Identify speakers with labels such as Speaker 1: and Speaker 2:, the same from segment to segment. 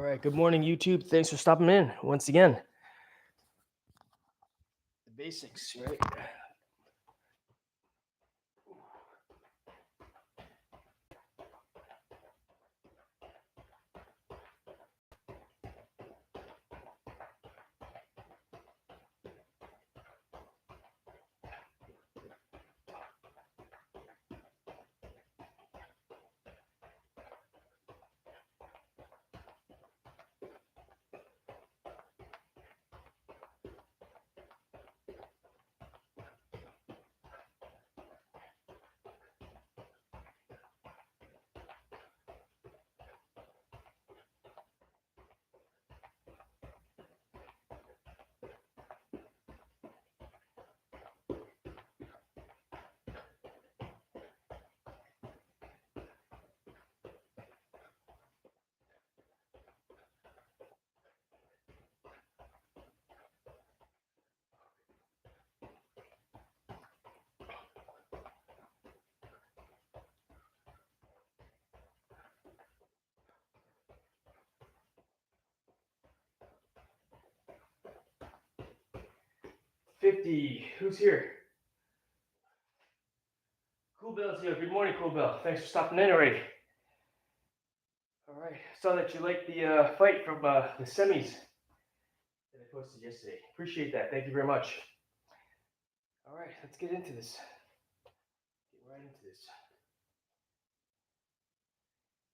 Speaker 1: All right. Good morning, YouTube. Thanks for stopping in once again. The basics, right? Who's here? Cool Bell's here. Good morning, Cool Bell. Thanks for stopping in already. All right. Saw that you liked the fight from the semis that I posted yesterday. Appreciate that. Thank you very much. All right. Let's get into this. Get right into this.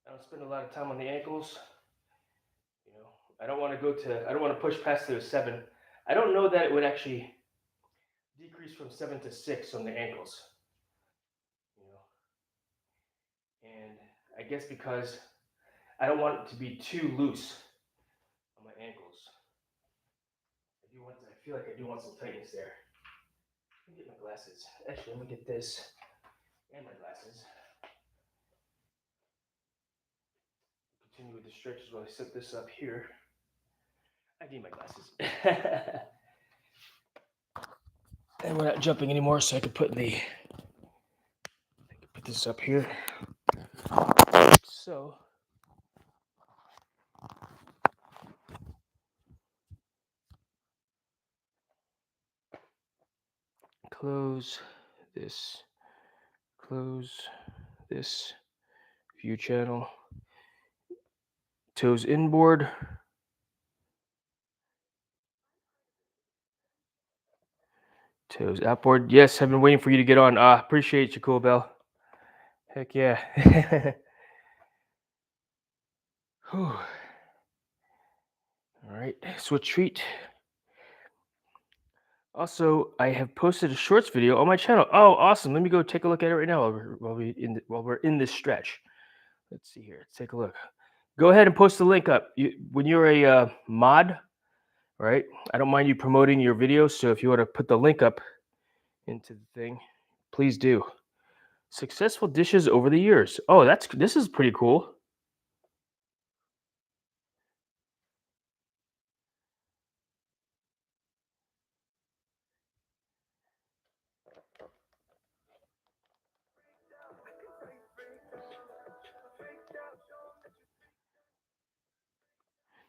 Speaker 1: I don't spend a lot of time on the ankles. You know, I don't want to push past the 7. I don't know that it would actually decrease from 7 to 6 on the ankles. You know, and I guess because I don't want it to be too loose on my ankles. I feel like I do want some tightness there. Let me get my glasses. Actually, let me get this and my glasses. Continue with the stretches while I set this up here. I need my glasses. And we're not jumping anymore, so I can put this up here. So close this view channel, toes inboard, toes outboard. Yes, I've been waiting for you to get on. Appreciate you, Cool Bell. Heck yeah. All right, switch feet. Also, I have posted a shorts video on my channel. Oh, awesome. Let me go take a look at it right now while we're in this stretch. Let's see here. Let's take a look. Go ahead and post the link up. When you're a mod, right? I don't mind you promoting your videos. So if you want to put the link up into the thing, please do. Successful dishes over the years. Oh, this is pretty cool.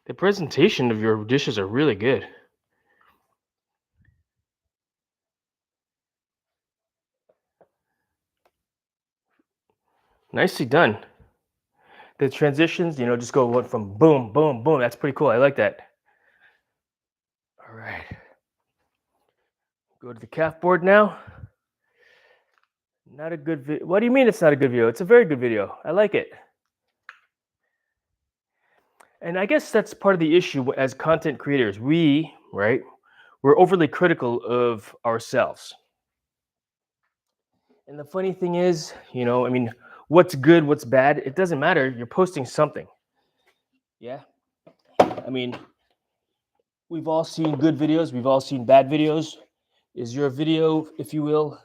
Speaker 1: The presentation of your dishes are really good. Nicely done. The transitions, just go from boom, boom, boom. That's pretty cool. I like that. All right. Go to the calf board now. Not a good video. What do you mean it's not a good video? It's a very good video. I like it. And I guess that's part of the issue as content creators. We're overly critical of ourselves. And the funny thing is, what's good, what's bad, it doesn't matter. You're posting something. Yeah. We've all seen good videos. We've all seen bad videos. Is your video, if you will,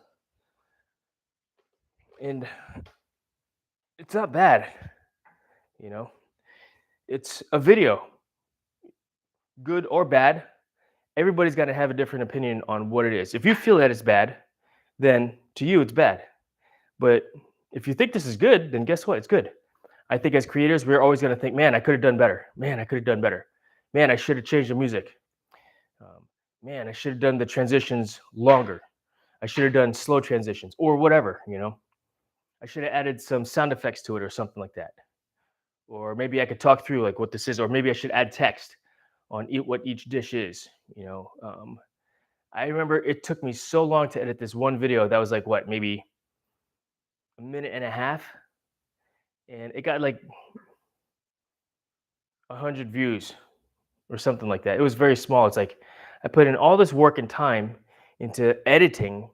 Speaker 1: and it's not bad. It's a video. Good or bad, everybody's got to have a different opinion on what it is. If you feel that it's bad, then to you it's bad. But if you think this is good, then guess what? It's good. I think as creators, we're always going to think, man, I could have done better. Man, I could have done better. Man, I should have changed the music. Um, Man, I should have done the transitions longer. I should have done slow transitions or whatever, you know. I should have added some sound effects to it or something like that. Or maybe I could talk through like what this is, or maybe I should add text on what each dish is, you know. I remember it took me so long to edit this one video that was like what, maybe a minute and a half, and it got like 100 views or something like that. It was very small. It's like I put in all this work and time into editing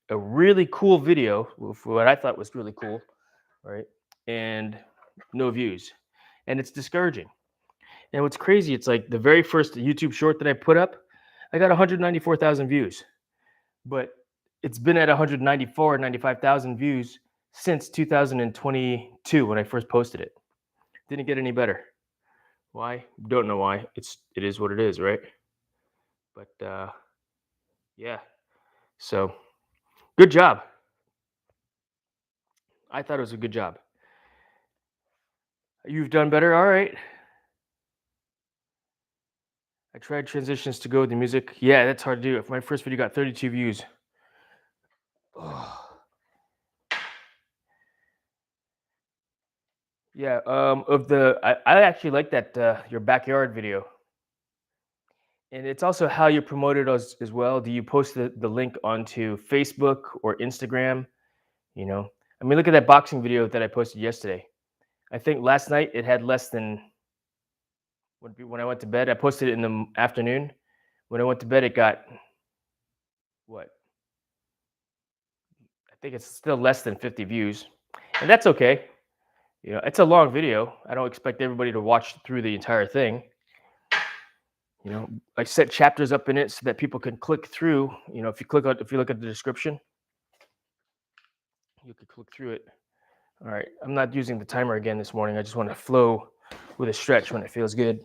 Speaker 1: a really cool video for what I thought was really cool, right? And no views. And it's discouraging. And what's crazy, it's like the very first YouTube short that I put up, I got 194,000 views. But it's been at 194, 95,000 views since 2022 when I first posted it. Didn't get any better. Why? Don't know why. It is what it is, right? But yeah. So good job. I thought it was a good job. You've done better. All right. I tried transitions to go with the music. Yeah, that's hard to do. If my first video got 32 views. Oh. Yeah. I actually like that your backyard video, and it's also how you promote it as well. Do you post the link onto Facebook or Instagram? You know, I mean, look at that boxing video that I posted yesterday. I think last night it had less than when I went to bed. I posted it in the afternoon. When I went to bed, it got what? I think it's still less than 50 views, and that's okay. You know, it's a long video. I don't expect everybody to watch through the entire thing. You know, I set chapters up in it so that people can click through. You know, if you look at the description, you could click through it. All right, I'm not using the timer again this morning. I just want to flow with a stretch when it feels good.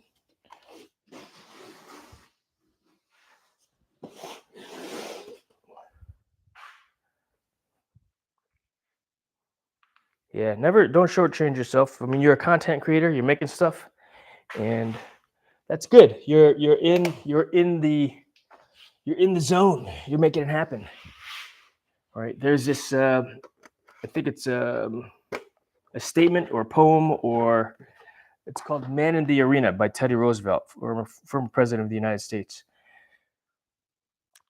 Speaker 1: Yeah, never don't shortchange yourself. I mean, you're a content creator. You're making stuff, and that's good. You're in the zone. You're making it happen. All right. There's this. I think it's a statement or a poem, or it's called "Man in the Arena" by Teddy Roosevelt, former president of the United States.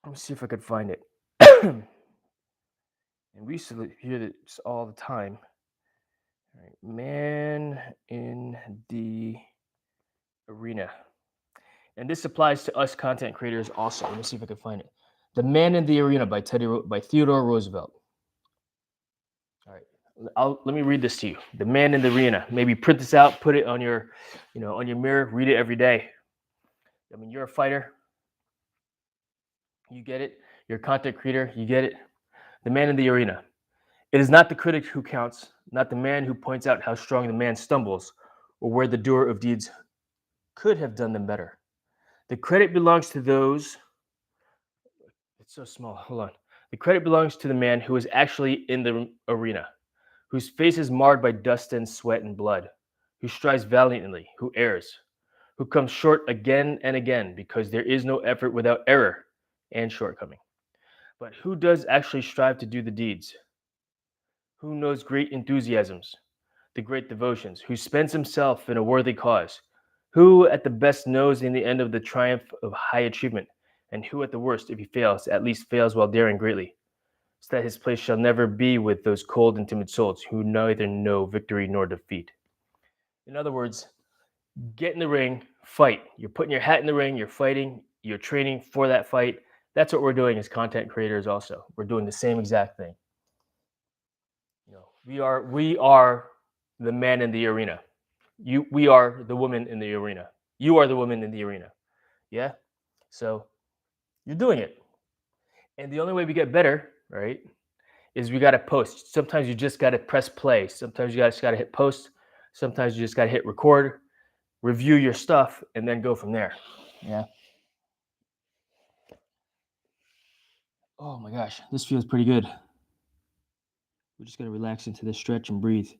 Speaker 1: Let me see if I could find it. And we used to hear this all the time. All right. Man in the arena. And this applies to us content creators also. Let me see if I can find it. The Man in the Arena by Theodore Roosevelt. All right. Let me read this to you. The Man in the Arena. Maybe print this out, put it on your, on your mirror, read it every day. I mean, you're a fighter. You get it. You're a content creator. You get it. The Man in the Arena. It is not the critic who counts, not the man who points out how strong the man stumbles, or where the doer of deeds could have done them better. The credit belongs to those. It's so small. Hold on. The credit belongs to the man who is actually in the arena, whose face is marred by dust and sweat and blood, who strives valiantly, who errs, who comes short again and again, because there is no effort without error and shortcoming. But who does actually strive to do the deeds? Who knows great enthusiasms, the great devotions, who spends himself in a worthy cause, who at the best knows in the end of the triumph of high achievement, and who at the worst, if he fails, at least fails while daring greatly, so that his place shall never be with those cold and timid souls who neither know victory nor defeat. In other words, get in the ring, fight. You're putting your hat in the ring, you're fighting, you're training for that fight. That's what we're doing as content creators also. We're doing the same exact thing. We are the man in the arena. We are the woman in the arena. You are the woman in the arena. Yeah? So you're doing it. And the only way we get better, right, is we got to post. Sometimes you just got to press play. Sometimes you just got to hit post. Sometimes you just got to hit record, review your stuff, and then go from there. Yeah. Oh my gosh, this feels pretty good. We're just going to relax into this stretch and breathe.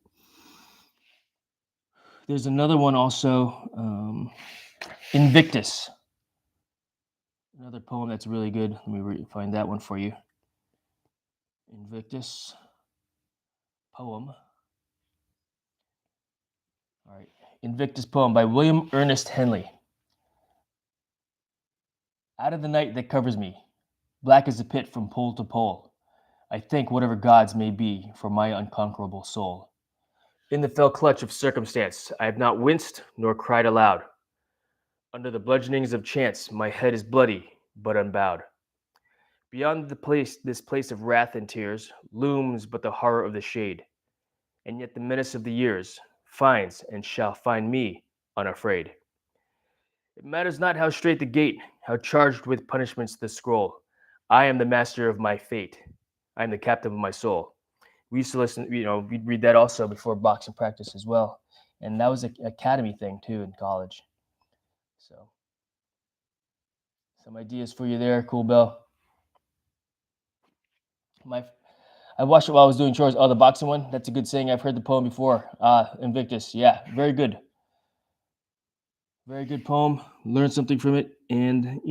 Speaker 1: There's another one also, Invictus. Another poem that's really good. Let me find that one for you. Invictus poem. All right. Invictus poem by William Ernest Henley. Out of the night that covers me, black as a pit from pole to pole, I thank whatever gods may be for my unconquerable soul. In the fell clutch of circumstance, I have not winced nor cried aloud. Under the bludgeonings of chance, my head is bloody but unbowed. Beyond this place of wrath and tears, looms but the horror of the shade, and yet the menace of the years finds and shall find me unafraid. It matters not how straight the gate, how charged with punishments the scroll. I am the master of my fate. I am the captain of my soul. We used to listen, we'd read that also before boxing practice as well. And that was an academy thing too in college. So, some ideas for you there, Cool Bell. I watched it while I was doing chores. Oh, the boxing one? That's a good saying. I've heard the poem before. Invictus. Yeah, very good. Very good poem. Learned something from it. And,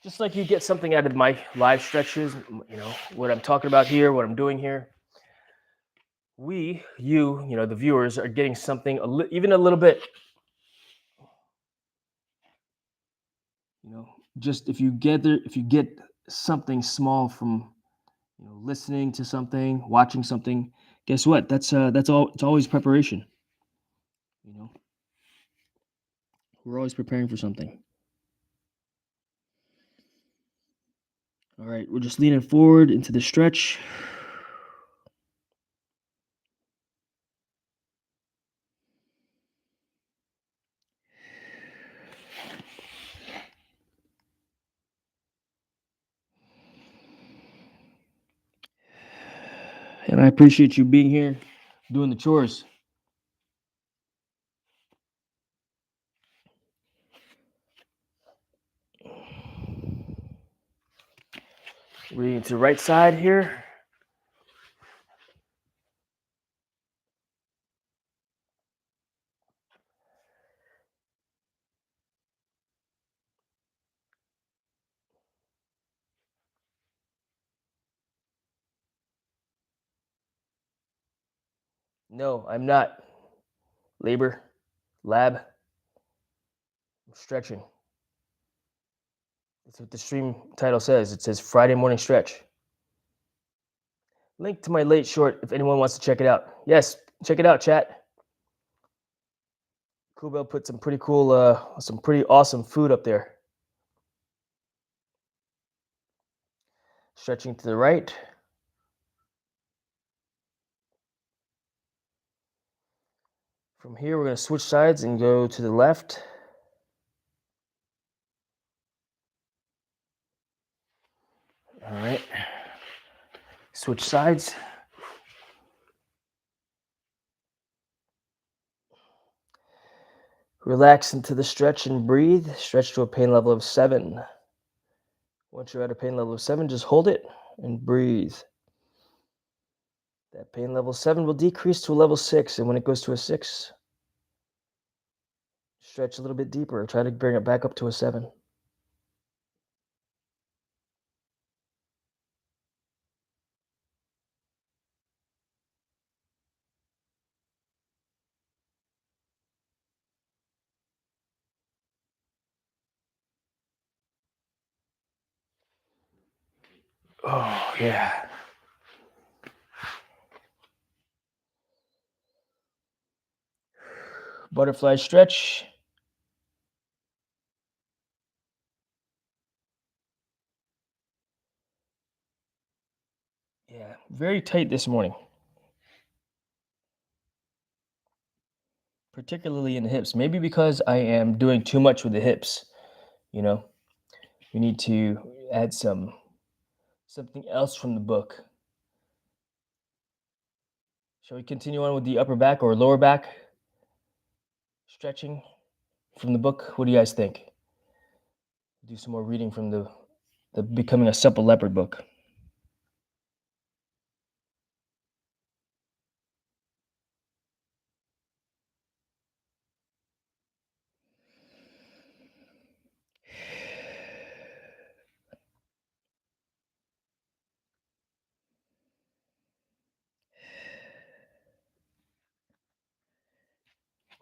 Speaker 1: just like you get something out of my live stretches, what I'm talking about here, what I'm doing here, the viewers are getting something, even a little bit. Just if you get something small from, listening to something, watching something, guess what? That's all. It's always preparation. We're always preparing for something. All right, we're just leaning forward into the stretch. And I appreciate you being here, doing the chores. Reading to the right side here. No, I'm not. Lab. I'm stretching. That's what the stream title says. It says Friday morning stretch. Link to my late short if anyone wants to check it out. Yes, check it out, chat. Cool Bell put some pretty cool, some pretty awesome food up there. Stretching to the right. From here, we're going to switch sides and go to the left. All right. Switch sides. Relax into the stretch and breathe. Stretch to a pain level of 7. Once you're at a pain level of 7, just hold it and breathe. That pain level 7 will decrease to a level 6, and when it goes to a 6, stretch a little bit deeper. Try to bring it back up to a 7. Oh, yeah. Butterfly stretch. Yeah, very tight this morning. Particularly in the hips. Maybe because I am doing too much with the hips. We need to add something else from the book. Shall we continue on with the upper back or lower back stretching from the book? What do you guys think? Do some more reading from the Becoming a Supple Leopard book.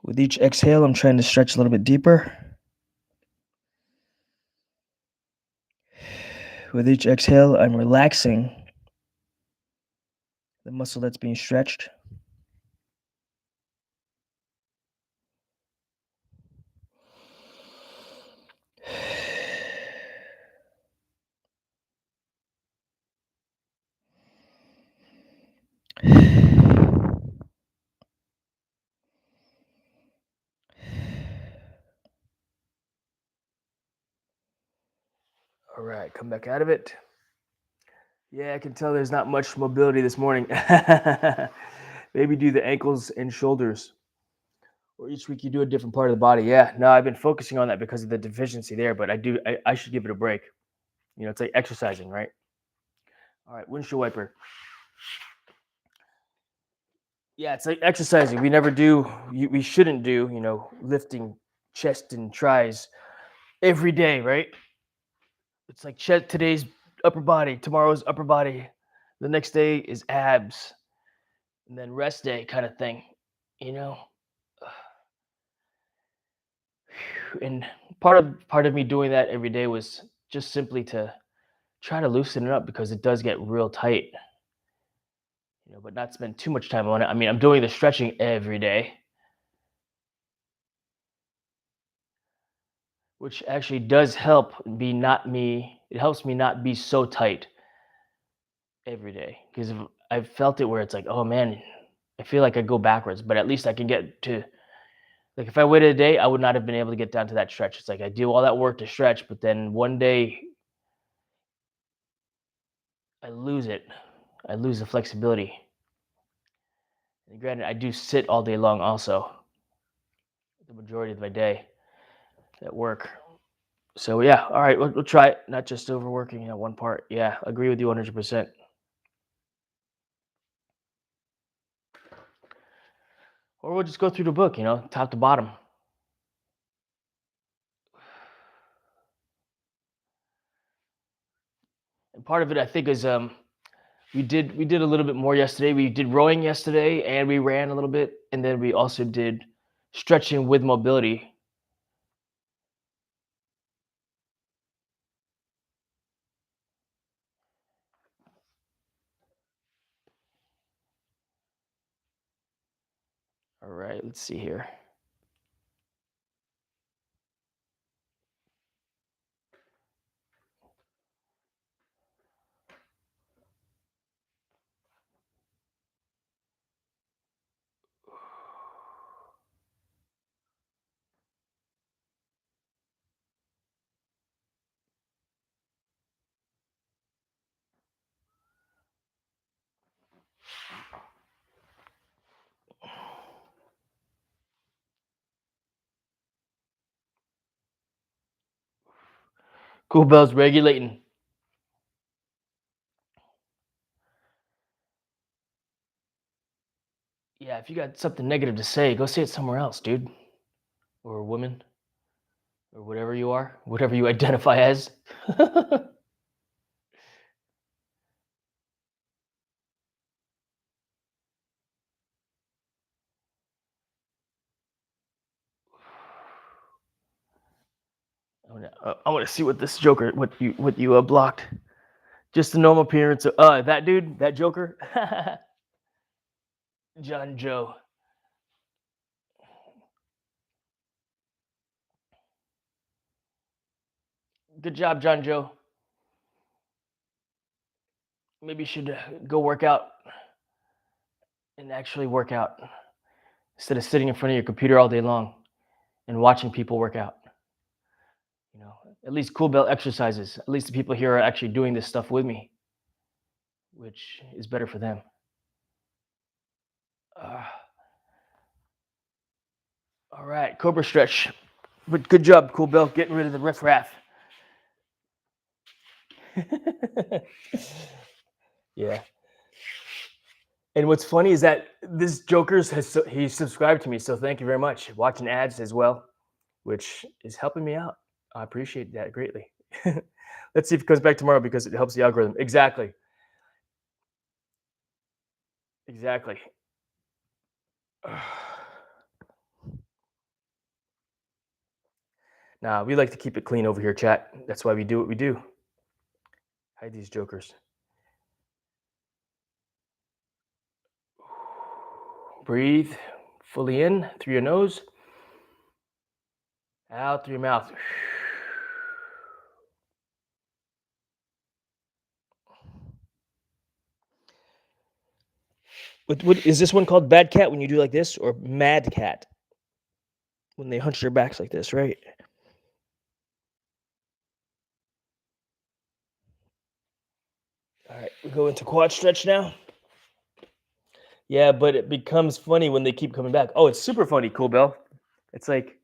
Speaker 1: With each exhale, I'm trying to stretch a little bit deeper. With each exhale, I'm relaxing the muscle that's being stretched. All right, come back out of it. Yeah, I can tell there's not much mobility this morning. Maybe do the ankles and shoulders, or each week you do a different part of the body. Yeah, no, I've been focusing on that because of the deficiency there, but I should give it a break. It's like exercising, right? All right, windshield wiper. Yeah, it's like exercising. We never do, we shouldn't do, lifting chest and tries every day, right? It's like chest, today's upper body, tomorrow's upper body, the next day is abs, and then rest day kind of thing, you know? And part of me doing that every day was just simply to try to loosen it up because it does get real tight, but not spend too much time on it. I mean, I'm doing the stretching every day, which actually does help be not me. It helps me not be so tight every day because I've felt it where it's like, oh man, I feel like I go backwards, but at least I can get to, like, if I waited a day, I would not have been able to get down to that stretch. It's like I do all that work to stretch, but then one day I lose it. I lose the flexibility. And granted, I do sit all day long also, the majority of my day at work. So yeah, all right, we'll try it. Not just overworking one part. Yeah, agree with you 100%. Or we'll just go through the book, top to bottom. And part of it, I think, is we did a little bit more yesterday. We did rowing yesterday, and we ran a little bit, and then we also did stretching with mobility. All right, let's see here. Cool bells regulating. Yeah, if you got something negative to say, go say it somewhere else, dude, or woman, or whatever you are, whatever you identify as. I want to see what this Joker, what you blocked. Just the normal appearance of that dude, that Joker, John Joe. Good job, John Joe. Maybe you should go work out and actually work out instead of sitting in front of your computer all day long and watching people work out. At least Cool Belt exercises. At least the people here are actually doing this stuff with me, which is better for them. Uh, all right, Cobra stretch. But good job, Cool Belt, getting rid of the riffraff. Yeah. And what's funny is that this Joker's he subscribed to me, so thank you very much. Watching ads as well, which is helping me out. I appreciate that greatly. Let's see if it comes back tomorrow because it helps the algorithm. Exactly. Exactly. Nah, we like to keep it clean over here, chat. That's why we do what we do. Hide these jokers. Breathe fully in through your nose, out through your mouth. What is this one called? Bad cat when you do like this, or mad cat when they hunch their backs like this, right? All right, we go into quad stretch now. Yeah, but it becomes funny when they keep coming back. Oh, it's super funny, Cool Bell. It's like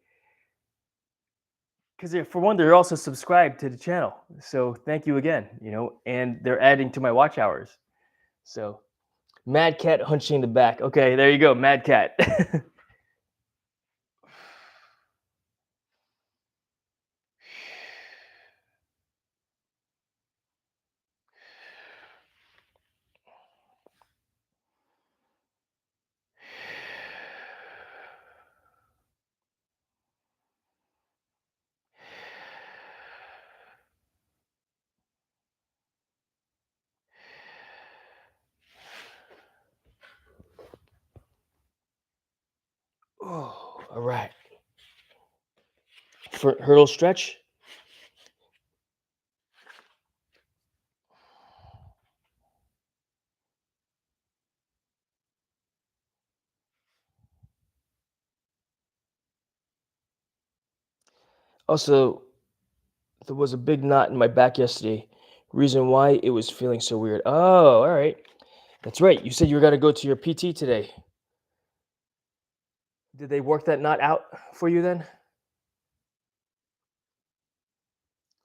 Speaker 1: because for one, they're also subscribed to the channel. So thank you again, and they're adding to my watch hours. So Mad Cat hunching the back. Okay, there you go, Mad Cat. Oh, all right. For hurdle stretch. Also, there was a big knot in my back yesterday. Reason why it was feeling so weird. Oh, all right. That's right. You said you were going to go to your PT today. Did they work that knot out for you then?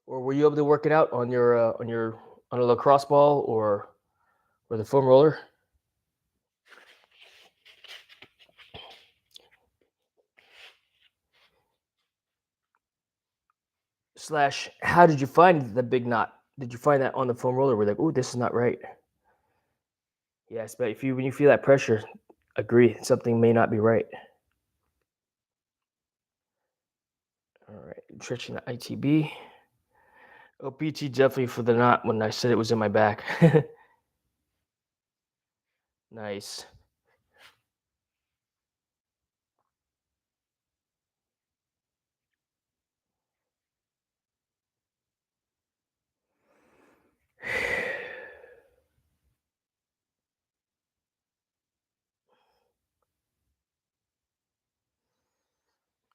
Speaker 1: Or were you able to work it out on on a lacrosse ball or the foam roller? Slash, how did you find the big knot? Did you find that on the foam roller? We're like, oh, this is not right. Yes, but when you feel that pressure, agree something may not be right. All right, stretching the ITB. OPT definitely for the knot when I said it was in my back. Nice.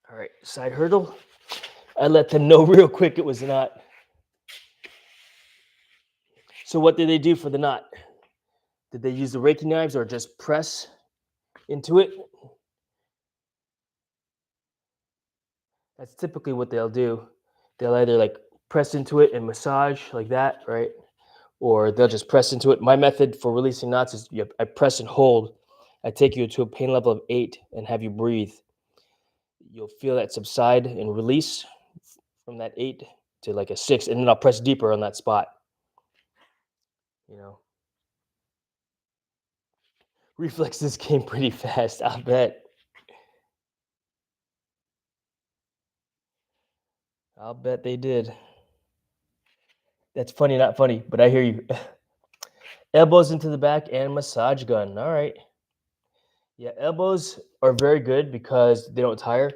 Speaker 1: All right, side hurdle. I let them know real quick it was a knot. So what did they do for the knot? Did they use the Reiki knives or just press into it? That's typically what they'll do. They'll either like press into it and massage like that, right? Or they'll just press into it. My method for releasing knots is I press and hold. I take you to a pain level of 8 and have you breathe. You'll feel that subside and release from that 8 to like a 6, and then I'll press deeper on that spot. Reflexes came pretty fast, I'll bet. I'll bet they did. That's funny, not funny, but I hear you. Elbows into the back and massage gun. All right. Yeah, elbows are very good because they don't tire.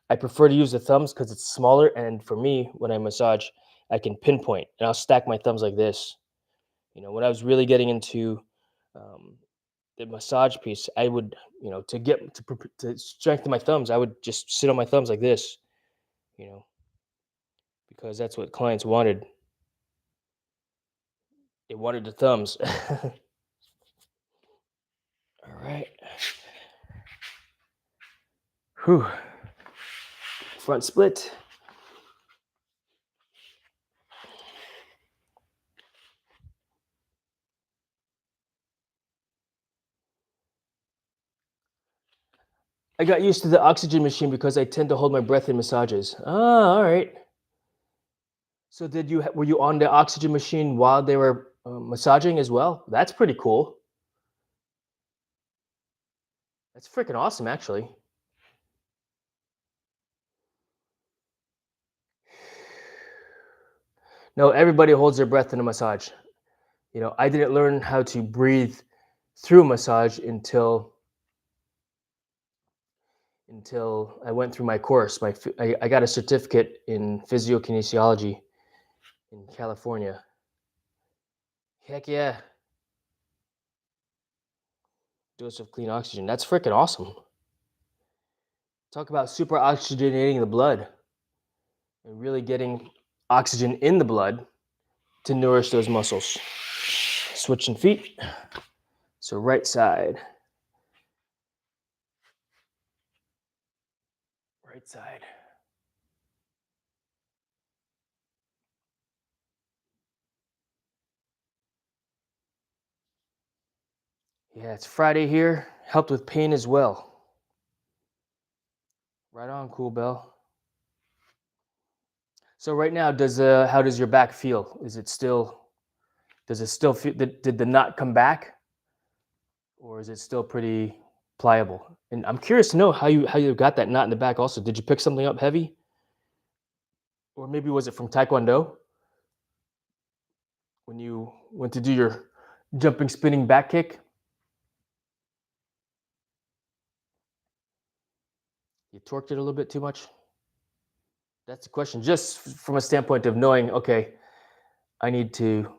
Speaker 1: I prefer to use the thumbs because it's smaller. And for me, when I massage, I can pinpoint and I'll stack my thumbs like this. When I was really getting into um, the massage piece, I would, to strengthen my thumbs, I would just sit on my thumbs like this, you know, because that's what clients wanted. They wanted the thumbs. All right. Whew. Front split. I got used to the oxygen machine because I tend to hold my breath in massages. Ah, all right. So were you on the oxygen machine while they were massaging as well? That's pretty cool. That's freaking awesome, actually. No, everybody holds their breath in a massage. You know, I didn't learn how to breathe through massage until I went through my course. I got a certificate in physiokinesiology in California. Heck yeah, dose of clean oxygen. That's freaking awesome. Talk about super oxygenating the blood and really getting oxygen in the blood to nourish those muscles. Switching feet. So right side. Right side. Yeah, it's Friday here. Helped with pain as well. Right on, Cool Bell. So right now, how does your back feel? Does it still feel? Did the knot come back, or is it still pretty pliable? And I'm curious to know how you got that knot in the back. Also, did you pick something up heavy, or maybe was it from Taekwondo when you went to do your jumping spinning back kick? You torqued it a little bit too much. That's the question. Just from a standpoint of knowing, okay, I need to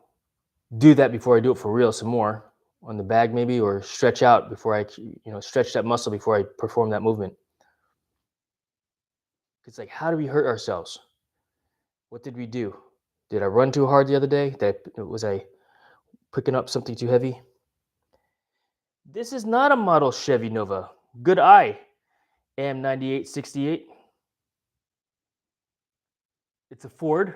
Speaker 1: do that before I do it for real some more on the bag maybe, or stretch out before stretch that muscle before I perform that movement. It's like, how do we hurt ourselves? What did we do? Did I run too hard the other day? Was I picking up something too heavy? This is not a model Chevy Nova. Good eye. AM 9868. It's a Ford.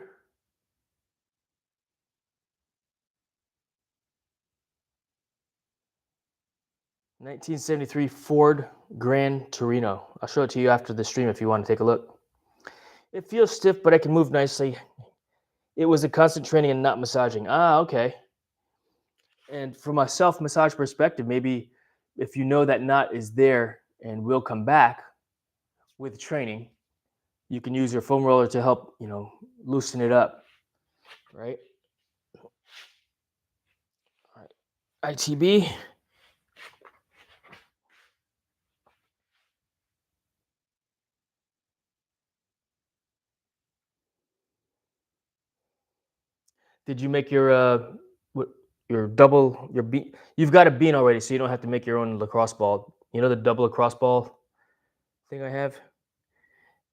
Speaker 1: 1973 Ford Gran Torino. I'll show it to you after the stream if you want to take a look. It feels stiff, but I can move nicely. It was a constant training and not massaging. Ah, okay. And from a self massage perspective, maybe if you know that knot is there and will come back with training, you can use your foam roller to help, loosen it up, right? All right. ITB. Did you make your double your bean? You've got a bean already, so you don't have to make your own lacrosse ball. You know the double lacrosse ball thing I have?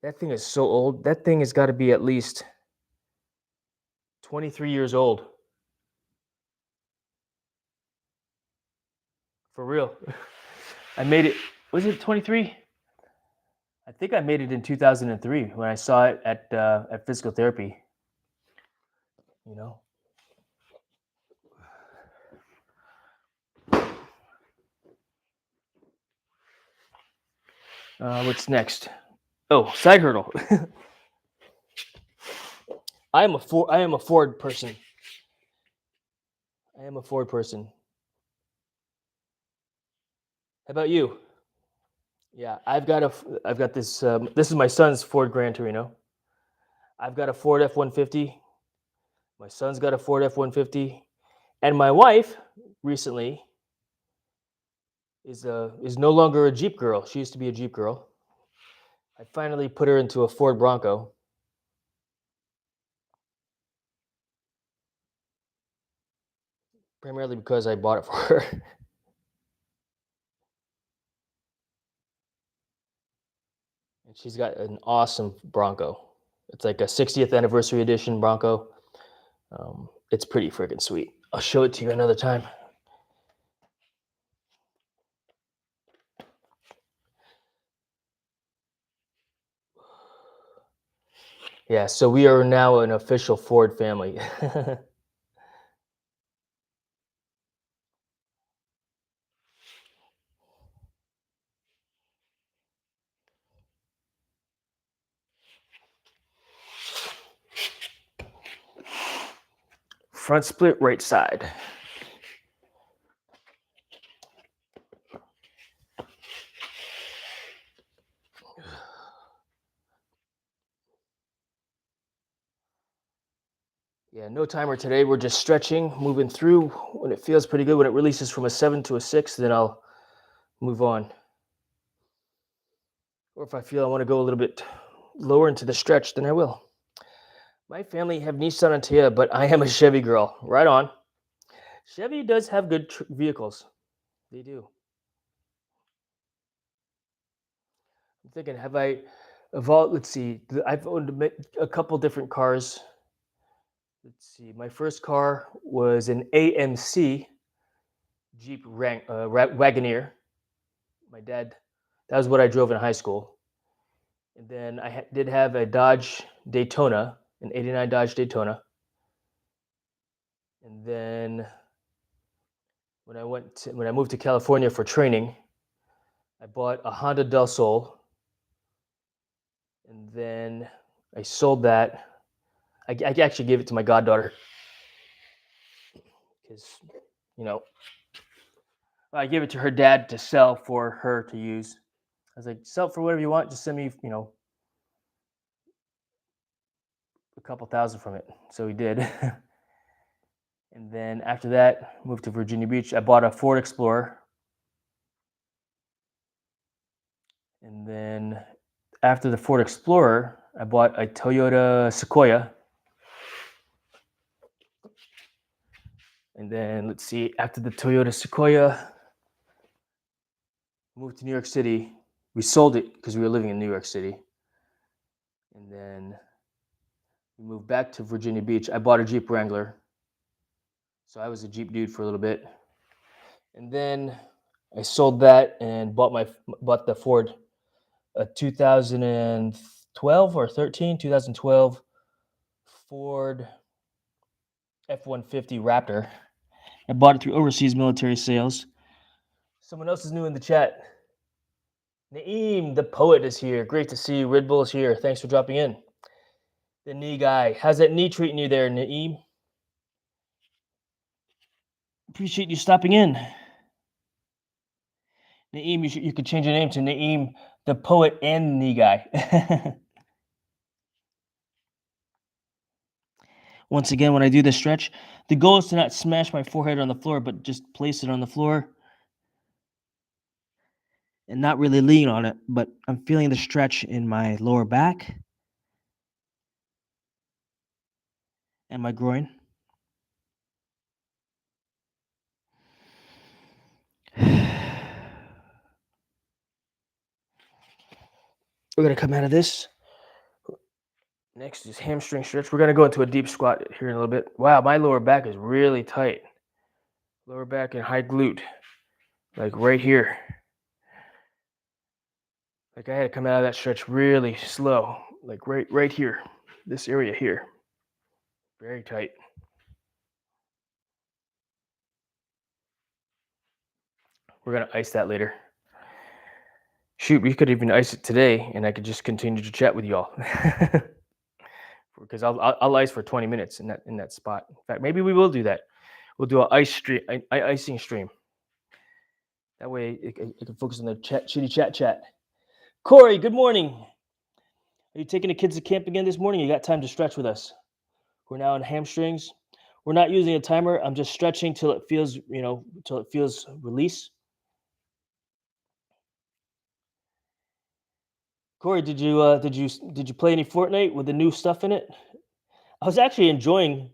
Speaker 1: That thing is so old. That thing has got to be at least 23 years old. For real. I made it. Was it 23? I think I made it in 2003 when I saw it at physical therapy. You know. What's next? Oh, side hurdle. I am a Ford person. I am a Ford person. How about you? Yeah, I've got this. This is my son's Ford Gran Torino. I've got a Ford F-150. My son's got a Ford F-150, and my wife recently is no longer a Jeep girl. She used to be a Jeep girl. I finally put her into a Ford Bronco. Primarily because I bought it for her. And she's got an awesome Bronco. It's like a 60th anniversary edition Bronco. It's pretty freaking sweet. I'll show it to you another time. Yeah, so we are now an official Ford family. Front split, right side. Yeah, no timer today. We're just stretching, moving through. When it feels pretty good, when it releases from a 7 to a 6, then I'll move on. Or if I feel I want to go a little bit lower into the stretch, then I will. My family have Nissan and Kia, but I am a Chevy girl. Right on. Chevy does have good vehicles. They do. I'm thinking, have I evolved? Let's see. I've owned a couple different cars. Let's see. My first car was an AMC Jeep Wagoneer. My dad, that was what I drove in high school. And then I did have a Dodge Daytona, an '89 Dodge Daytona. And then when I moved to California for training, I bought a Honda Del Sol, and then I sold that. I actually gave it to my goddaughter because, you know, I gave it to her dad to sell for her to use. I was like, sell it for whatever you want. Just send me, a couple thousand from it. So he did. And then after that, moved to Virginia Beach. I bought a Ford Explorer. And then after the Ford Explorer, I bought a Toyota Sequoia. And then let's see, after the Toyota Sequoia, moved to New York City. We sold it because we were living in New York City. And then we moved back to Virginia Beach. I bought a Jeep Wrangler. So I was a Jeep dude for a little bit. And then I sold that and bought the Ford, 2012 or 13, 2012 Ford F-150 Raptor. I bought it through overseas military sales. Someone else is new in the chat. Naeem, the poet, is here. Great to see you. Red Bull is here. Thanks for dropping in. The knee guy. How's that knee treating you there, Naeem? Appreciate you stopping in. Naeem, you could change your name to Naeem, the poet and knee guy. Once again, when I do this stretch, the goal is to not smash my forehead on the floor, but just place it on the floor and not really lean on it. But I'm feeling the stretch in my lower back and my groin. We're going to come out of this. Next is hamstring stretch. We're going to go into a deep squat here in a little bit. Wow, my lower back is really tight. Lower back and high glute, like right here. Like I had to come out of that stretch really slow, like right here, this area here. Very tight. We're going to ice that later. Shoot, we could even ice it today, and I could just continue to chat with y'all. Because I'll ice for 20 minutes in that spot. In fact, maybe we will do that. We'll do an icing stream. That way, I can focus on the chitty chat. Corey, good morning. Are you taking the kids to camp again this morning? You got time to stretch with us. We're now on hamstrings. We're not using a timer. I'm just stretching till it feels, till it feels release. Corey, did you play any Fortnite with the new stuff in it? I was actually enjoying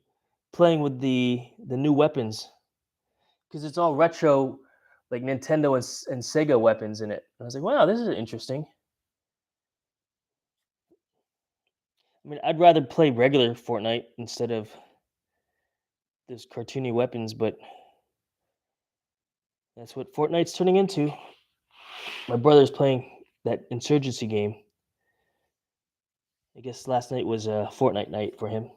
Speaker 1: playing with the new weapons because it's all retro, like Nintendo and Sega weapons in it. And I was like, wow, this is interesting. I mean, I'd rather play regular Fortnite instead of this cartoony weapons, but that's what Fortnite's turning into. My brother's playing that Insurgency game. I guess last night was a Fortnite night for him.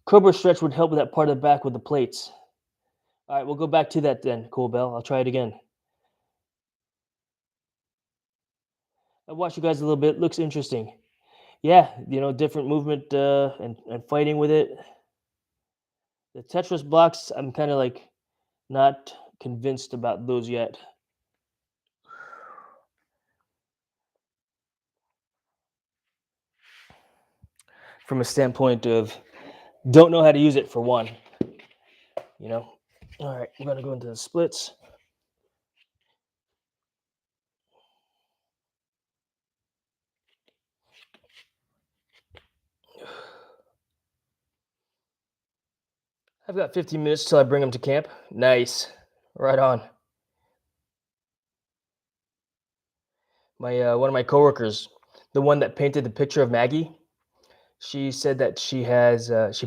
Speaker 1: Cobra stretch would help with that part of the back with the plates. All right, we'll go back to that then, Cool Bell. I'll try it again. I watched you guys a little bit. Looks interesting. Yeah, different movement and fighting with it. The Tetris blocks, I'm kind of like not convinced about those yet. From a standpoint of don't know how to use it for one. You know. All right, I'm gonna go into the splits. I've got 15 minutes till I bring them to camp. Nice, right on. My one of my coworkers, the one that painted the picture of Maggie, she said that she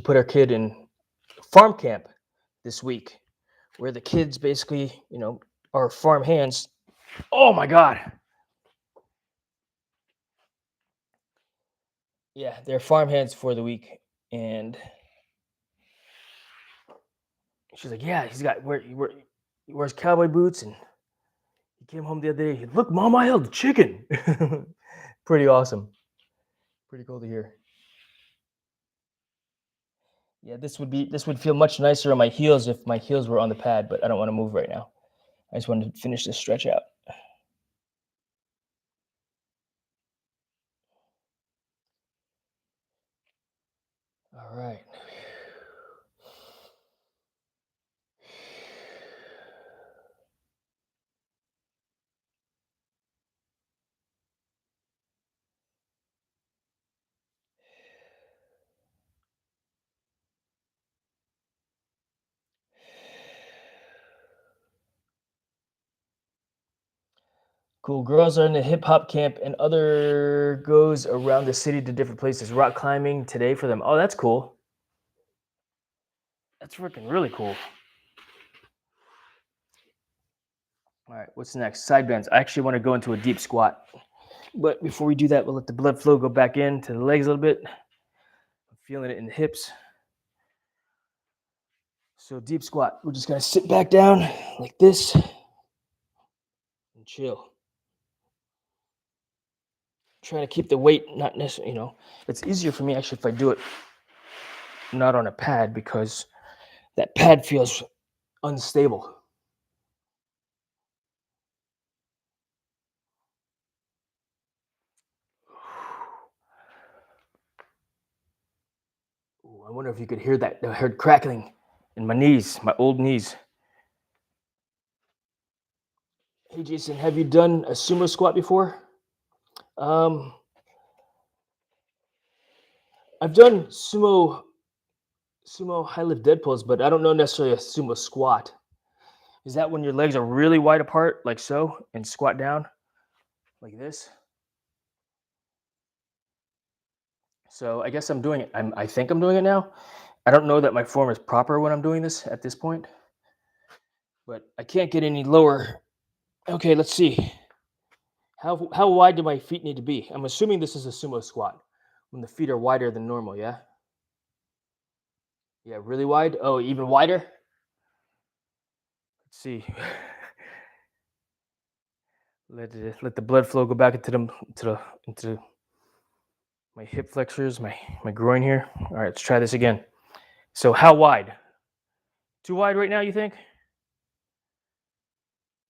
Speaker 1: put her kid in farm camp this week, where the kids basically, are farm hands. Oh my god. Yeah, they're farm hands for the week, and she's like, "Yeah, he wears cowboy boots, and he came home the other day. Look, Mom, I held a chicken." Pretty awesome. Pretty cool to hear. Yeah, this would feel much nicer on my heels if my heels were on the pad, but I don't want to move right now. I just wanted to finish this stretch out. All right. Cool. Girls are in the hip hop camp, and other goes around the city to different places. Rock climbing today for them. Oh, that's cool. That's freaking really cool. All right, what's next? Side bends. I actually want to go into a deep squat. But before we do that, we'll let the blood flow go back into the legs a little bit. I'm feeling it in the hips. So deep squat. We're just gonna sit back down like this and chill. Trying to keep the weight not necessarily, it's easier for me actually if I do it not on a pad, because that pad feels unstable. Ooh, I wonder if you could hear that. I heard crackling in my knees, my old knees. Hey Jason, have you done a sumo squat before? Um, I've done sumo high lift dead pulls, but I don't know necessarily a sumo squat. Is that when your legs are really wide apart, like so, and squat down like this? So I guess I'm doing it. I think I'm doing it now. I don't know that my form is proper when I'm doing this at this point, but I can't get any lower. Okay, let's see. How wide do my feet need to be? I'm assuming this is a sumo squat when the feet are wider than normal. Yeah. Yeah, really wide. Oh, even wider. Let's see. Let the blood flow go back into my hip flexors, my groin here. All right, let's try this again. So how wide? Too wide right now, you think?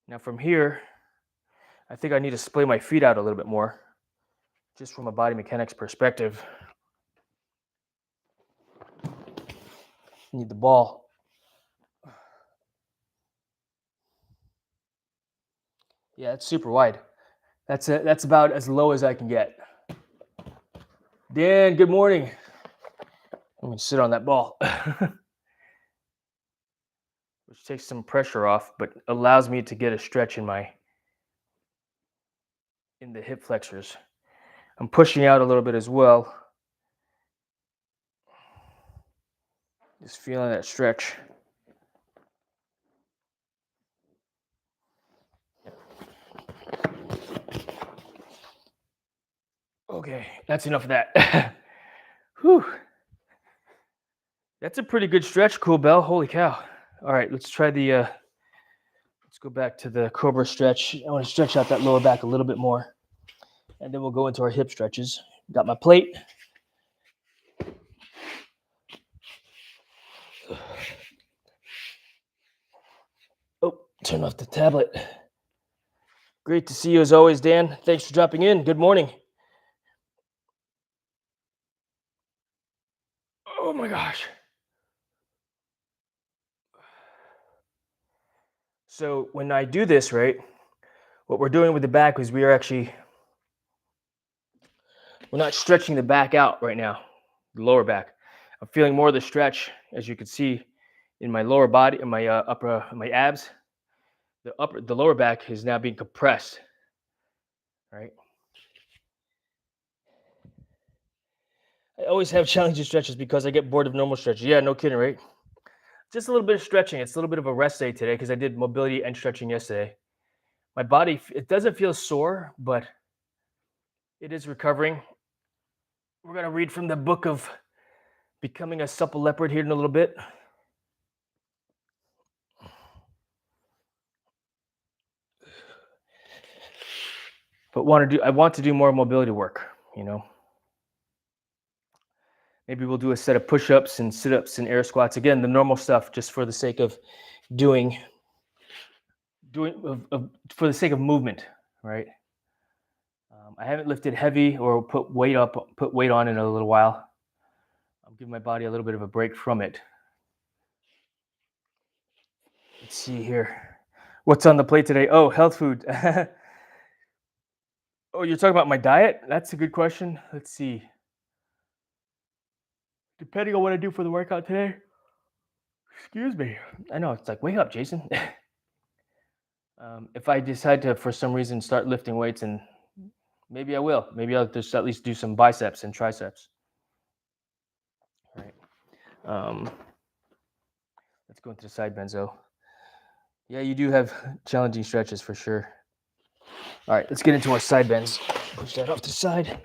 Speaker 1: Now from here, I think I need to splay my feet out a little bit more, just from a body mechanics perspective. Need the ball. Yeah, it's super wide. That's about as low as I can get. Dan, good morning. I'm gonna sit on that ball, which takes some pressure off, but allows me to get a stretch in the hip flexors. I'm pushing out a little bit as well. Just feeling that stretch. Okay, that's enough of that. Whew. That's a pretty good stretch, Cool Bell. Holy cow. All right, let's try let's go back to the Cobra stretch. I want to stretch out that lower back a little bit more, and then we'll go into our hip stretches. Got my plate. Oh, turn off the tablet. Great to see you as always, Dan. Thanks for dropping in. Good morning. Oh my gosh. So when I do this, right, what we're doing with the back is we're not stretching the back out right now, the lower back. I'm feeling more of the stretch, as you can see, in my lower body, in my my abs. The lower back is now being compressed, right? I always have challenging stretches because I get bored of normal stretches. Yeah, no kidding, right? Just a little bit of stretching. It's a little bit of a rest day today because I did mobility and stretching yesterday. My body, it doesn't feel sore, but it is recovering. We're going to read from the book of Becoming a Supple Leopard here in a little bit. But I want to do more mobility work, you know. Maybe we'll do a set of push-ups and sit-ups and air squats. Again, the normal stuff just for the sake of doing for the sake of movement, right? I haven't lifted heavy or put weight on in a little while. I'm giving my body a little bit of a break from it. Let's see here. What's on the plate today? Oh, health food. Oh, you're talking about my diet? That's a good question. Let's see. Depending on what I do for the workout today. Excuse me. I know it's like, wake up, Jason. If I decide to, for some reason, start lifting weights, and maybe I will. Maybe I'll just at least do some biceps and triceps. Right. Let's go into the side bends, though. Yeah, you do have challenging stretches for sure. All right, let's get into our side bends. Push that off to the side.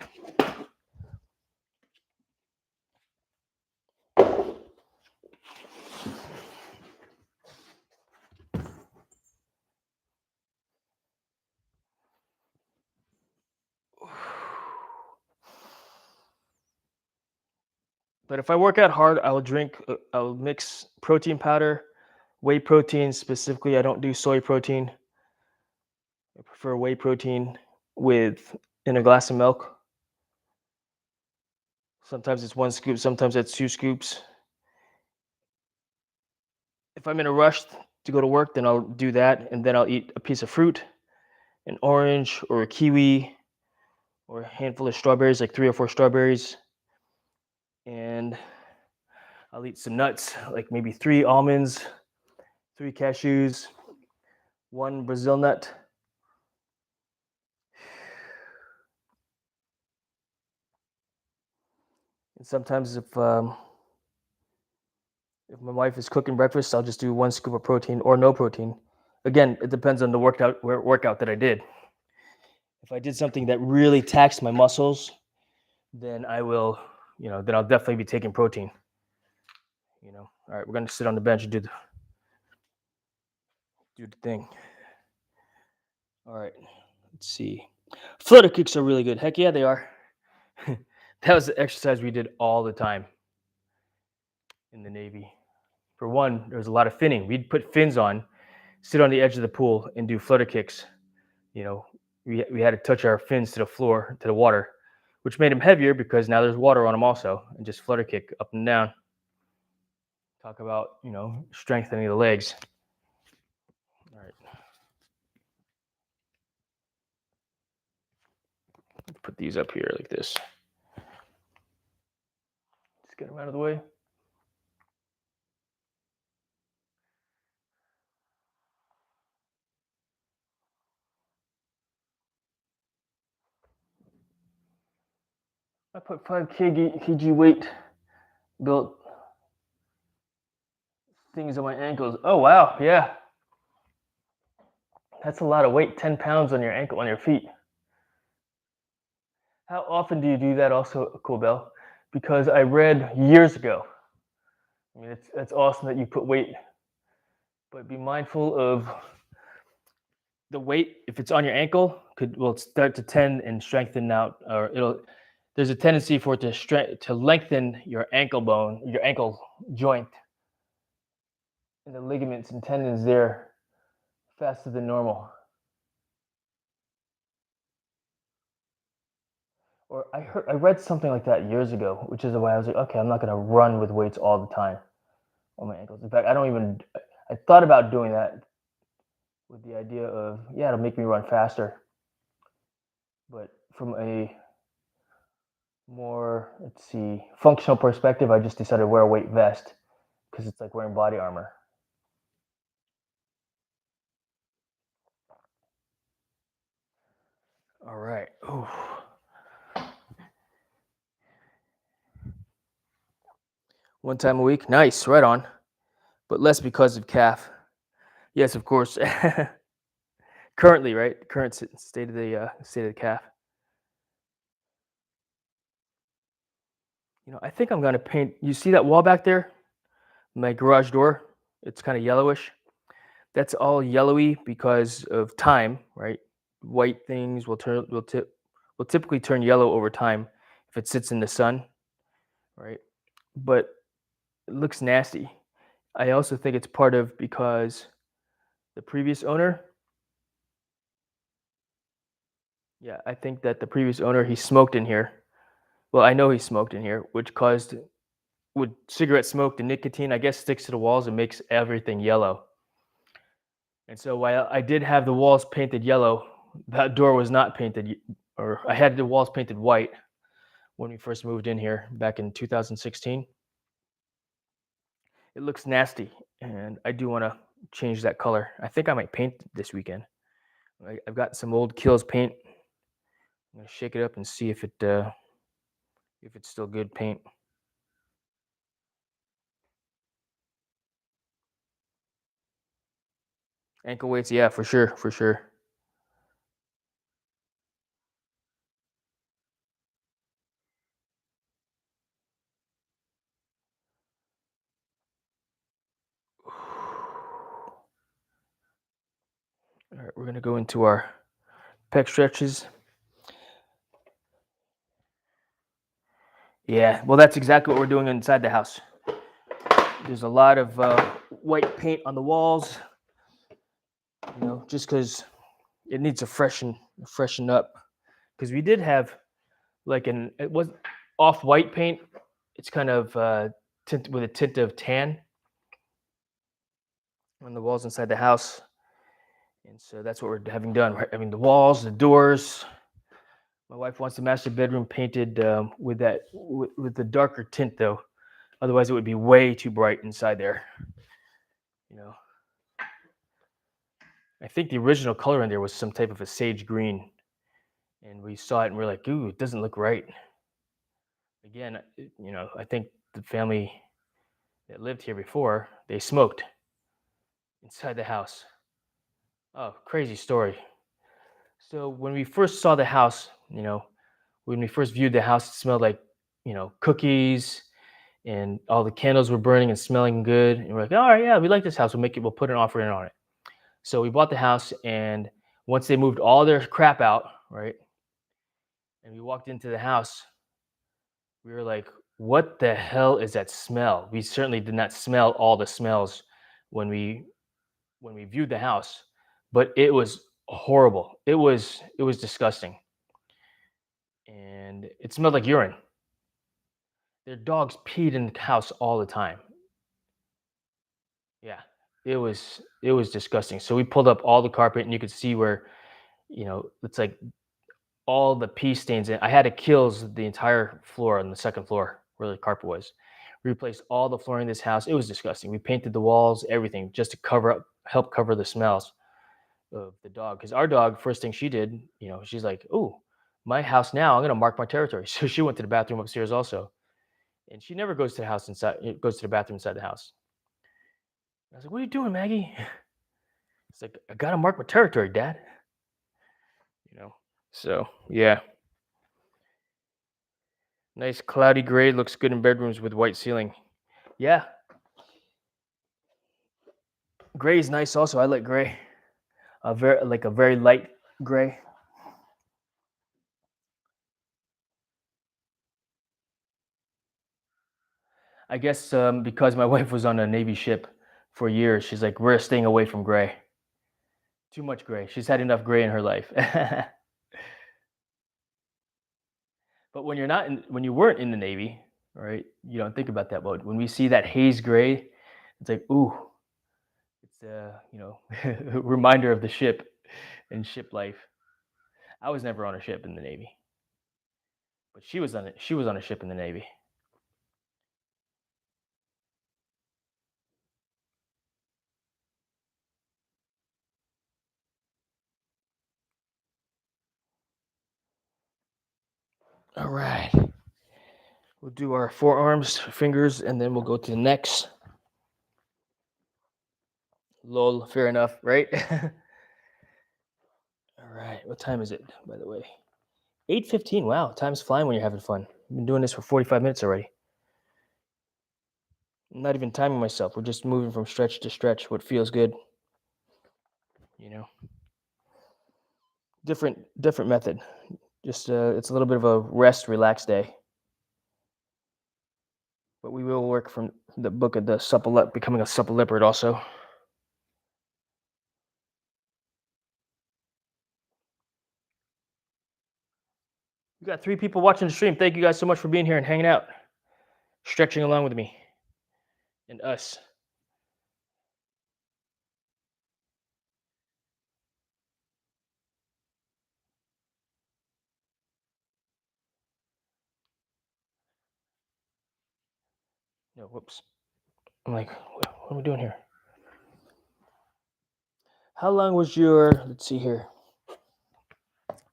Speaker 1: But if I work out hard, I'll mix protein powder, whey protein specifically. I don't do soy protein. I prefer whey protein in a glass of milk. Sometimes it's 1 scoop, sometimes it's 2 scoops. If I'm in a rush to go to work, then I'll do that, and then I'll eat a piece of fruit, an orange or a kiwi, or a handful of strawberries, like 3 or 4 strawberries, and I'll eat some nuts, like maybe 3 almonds, 3 cashews, 1 Brazil nut. And sometimes if my wife is cooking breakfast, I'll just do 1 scoop of protein or no protein. Again, it depends on the workout that I did. If I did something that really taxed my muscles, then then I'll definitely be taking protein. All right, we're gonna sit on the bench and do the thing. All right, let's see. Flutter kicks are really good. Heck yeah, they are. That was the exercise we did all the time in the Navy. For one, there was a lot of finning. We'd put fins on, sit on the edge of the pool, and do flutter kicks. You know, we had to touch our fins to the floor, to the water, which made them heavier because now there's water on them also, and just flutter kick up and down. Talk about, strengthening the legs. All right. Let's put these up here like this. Just get them out of the way. I put 5 kg weight built things on my ankles. Oh, wow. Yeah. That's a lot of weight, 10 pounds on your ankle, on your feet. How often do you do that also, Cool Bell? Because I read years ago. I mean, it's awesome that you put weight, but be mindful of the weight. If it's on your ankle, will start to tend and strengthen out, or there's a tendency for it to lengthen your ankle bone, your ankle joint, and the ligaments and tendons there faster than normal. Or I read something like that years ago, which is why I was like, okay, I'm not gonna run with weights all the time on my ankles. In fact, I don't even. I thought about doing that with the idea of, yeah, it'll make me run faster, but from a more, let's see, functional perspective, I just decided to wear a weight vest because it's like wearing body armor. All right. Ooh. One time a week, nice, right on, but less because of calf. Yes, of course. Currently, right? Current state of the calf. I think I'm gonna paint. You see that wall back there? My garage door. It's kind of yellowish. That's all yellowy because of time, right? White things will typically turn yellow over time if it sits in the sun, right? But it looks nasty. I also think it's part of because the previous owner, yeah, I think that the previous owner he smoked in here. Well, I know he smoked in here, which caused with cigarette smoke, the nicotine, I guess, sticks to the walls and makes everything yellow. And so while I did have the walls painted yellow, that door was not painted, or I had the walls painted white when we first moved in here back in 2016. It looks nasty, and I do want to change that color. I think I might paint it this weekend. I've got some old Kills paint. I'm gonna shake it up and see if it's still good paint. Ankle weights, yeah, for sure, for sure. All right, we're gonna go into our pec stretches. Yeah, well, that's exactly what we're doing inside the house. There's a lot of white paint on the walls, just because it needs to freshen up. Because we did have like it was off white paint. It's kind of tint with a tint of tan on the walls inside the house, and so that's what we're having done. I mean, the walls, the doors. My wife wants the master bedroom painted with the darker tint though. Otherwise, it would be way too bright inside there. You know, I think the original color in there was some type of a sage green, and we saw it and we're like, "Ooh, it doesn't look right." Again, I think the family that lived here before they smoked inside the house. Oh, crazy story. So when we first saw the house, when we first viewed the house, it smelled like cookies, and all the candles were burning and smelling good. And we're like, all right, yeah, we like this house. We'll put an offer in on it. So we bought the house, and once they moved all their crap out, right, and we walked into the house, we were like, what the hell is that smell? We certainly did not smell all the smells when we viewed the house, but it was horrible. It was disgusting, and it smelled like urine. Their dogs peed in the house all the time. Yeah, it was disgusting. So we pulled up all the carpet, and you could see where it's like all the pee stains. I had to kills the entire floor on the second floor where the carpet was. We replaced all the flooring in this house. It was disgusting. We painted the walls, everything, just to help cover the smells of the dog. Because our dog, first thing she did, she's like, "Oh, my house now. I'm gonna mark my territory." So she went to the bathroom upstairs also, and she never goes to the house inside. Goes to the bathroom inside the house. I was like, "What are you doing, Maggie?" It's like, "I gotta mark my territory, Dad." You know. So yeah, nice cloudy gray looks good in bedrooms with white ceiling. Yeah, gray is nice. Also, I like gray. A very light gray. I guess because my wife was on a Navy ship for years, she's like, we're staying away from gray. Too much gray. She's had enough gray in her life. But when when you weren't in the Navy, right? You don't think about that. But when we see that haze gray, it's like, ooh, it's a reminder of the ship and ship life. I was never on a ship in the Navy, but she was on it. She was on a ship in the Navy. All right. We'll do our forearms, fingers, and then we'll go to the necks. Lol, fair enough, right? All right. What time is it, by the way? 8:15. Wow, time's flying when you're having fun. I've been doing this for 45 minutes already. I'm not even timing myself. We're just moving from stretch to stretch. What feels good, you know. Different method. Just it's a little bit of a rest, relax day. But we will work from the book of the becoming a supple leopard also. We got 3 people watching the stream. Thank you guys so much for being here and hanging out, stretching along with me and us. No, whoops. I'm like, what are we doing here? How long was your? Let's see here.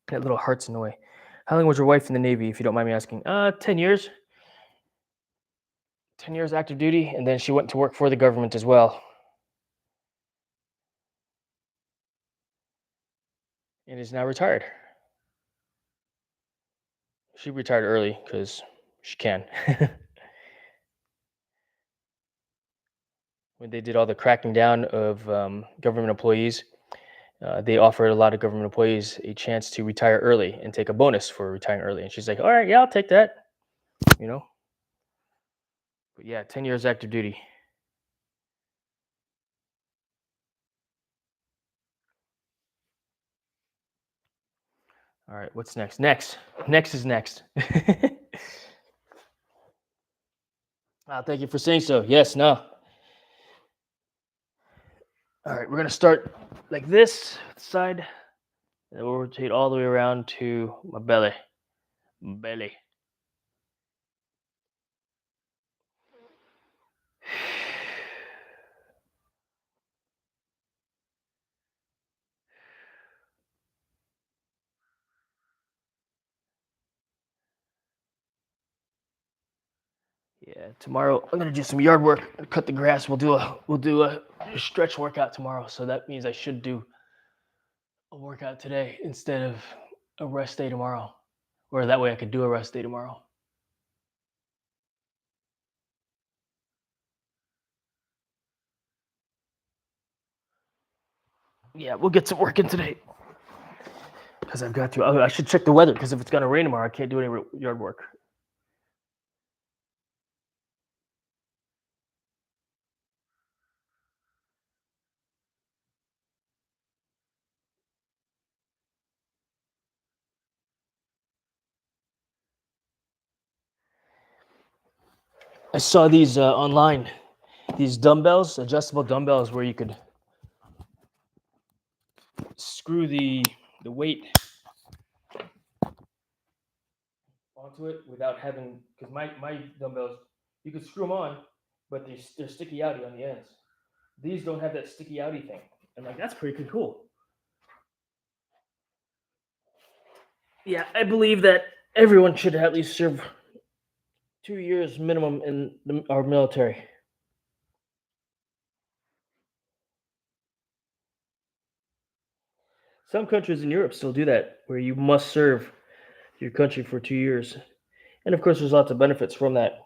Speaker 1: Got little hearts in the way. How long was your wife in the Navy, if you don't mind me asking? 10 years. 10 years active duty, and then she went to work for the government as well, and is now retired. She retired early because she can. When they did all the cracking down of government employees, they offered a lot of government employees a chance to retire early and take a bonus for retiring early. And she's like, "All right, yeah, I'll take that." You know. But yeah, 10 years active duty. All right, what's next? Next is next. Thank you for saying so. Yes, no. All right, we're gonna start like this side, and we'll rotate all the way around to my belly. Belly. Yeah, tomorrow I'm gonna do some yard work, cut the grass. We'll do a stretch workout tomorrow. So that means I should do a workout today instead of a rest day tomorrow, or that way I could do a rest day tomorrow. Yeah, we'll get some work in today because I've got to. Oh, I should check the weather because if it's gonna rain tomorrow, I can't do any yard work. I saw these online. These dumbbells, adjustable dumbbells, where you could screw the weight onto it without having, because my dumbbells, you could screw them on, but they're sticky outy on the ends. These don't have that sticky outy thing. I'm like, that's pretty cool. Yeah, I believe that everyone should at least serve 2 years minimum in our military. Some countries in Europe still do that, where you must serve your country for 2 years. And of course, there's lots of benefits from that,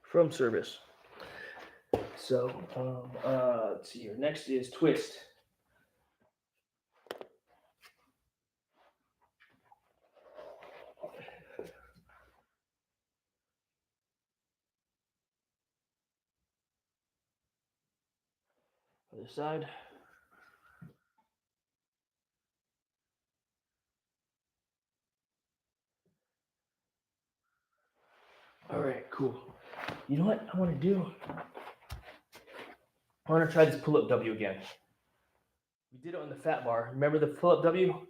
Speaker 1: from service. So, let's see here. Next is twist. Other side. All right, cool. You know what I want to do? I want to try this pull-up W again. We did it on the fat bar. Remember the pull-up W?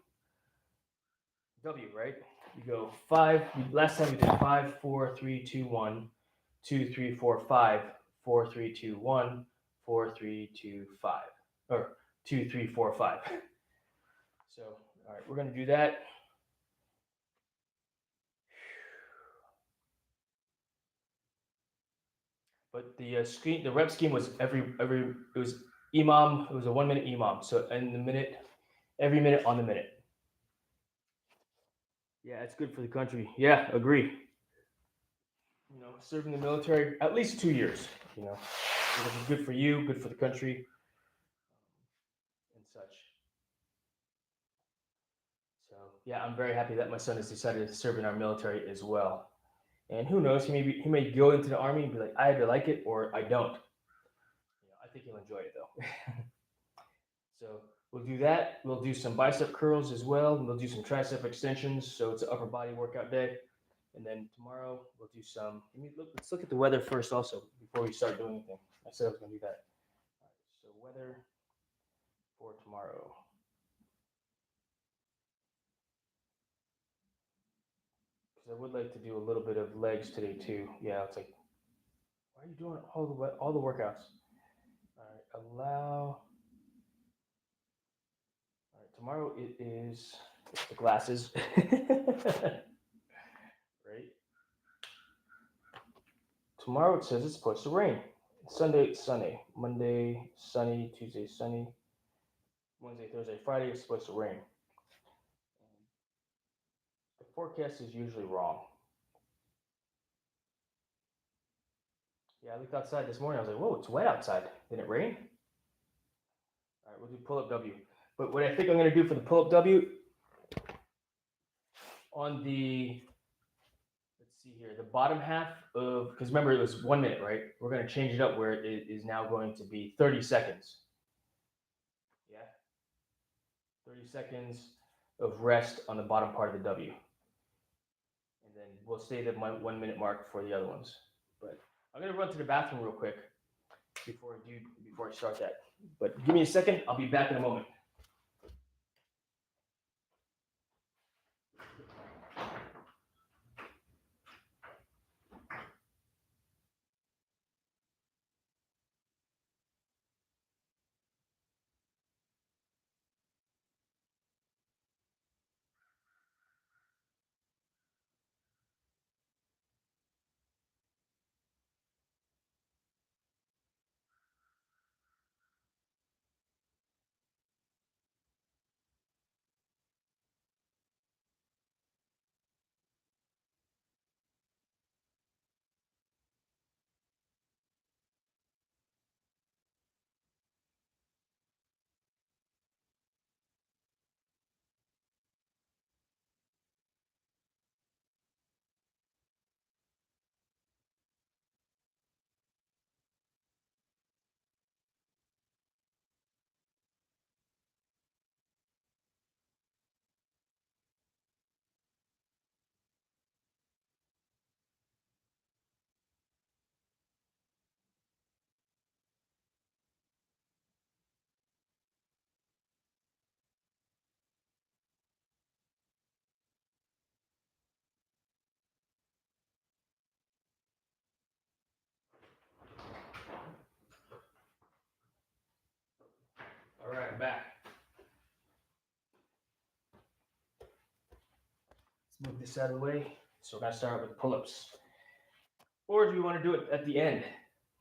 Speaker 1: W, right? You go 5. Last time we did 5, 4, 3, 2, 1, 2, 3, 4, 5, 4, 3, 2, 1, 4, 3, 2, 5, or 2, 3, 4, 5. So, all right, we're gonna do that. But the rep scheme was it was EMOM. It was a 1 minute EMOM. So in the minute, every minute on the minute. Yeah, it's good for the country. Yeah, agree. You know, serving the military at least 2 years. You know, it's good for you, good for the country, and such. So yeah, I'm very happy that my son has decided to serve in our military as well. And who knows, he may go into the army and be like, I either like it or I don't. You know, I think he'll enjoy it though. So we'll do that. We'll do some bicep curls as well. And we'll do some tricep extensions. So it's an upper body workout day. And then tomorrow we'll do some. Let's look at the weather first, also, before we start doing anything. I said I was going to do that. All right, so weather for tomorrow. Because I would like to do a little bit of legs today too. Yeah, it's like, why are you doing all the workouts? All right, allow. All right, tomorrow it is the glasses. Right. Tomorrow it says it's supposed to rain. Sunday it's sunny. Monday sunny. Tuesday sunny. Wednesday, Thursday, Friday it's supposed to rain. The forecast is usually wrong. Yeah, I looked outside this morning. I was like, whoa, it's wet outside. Did it rain? All right, we'll do pull up W. But what I think I'm going to do for the pull up W on the, let's see here, the bottom half of, because remember it was 1 minute, right? We're going to change it up where it is now going to be 30 seconds. Yeah. 30 seconds of rest on the bottom part of the W. And then we'll stay the 1 minute mark for the other ones. But I'm going to run to the bathroom real quick before I start that. But give me a second. I'll be back in a moment. All right, I'm back. Let's move this out of the way. So we're going to start with pull-ups. Or do you want to do it at the end?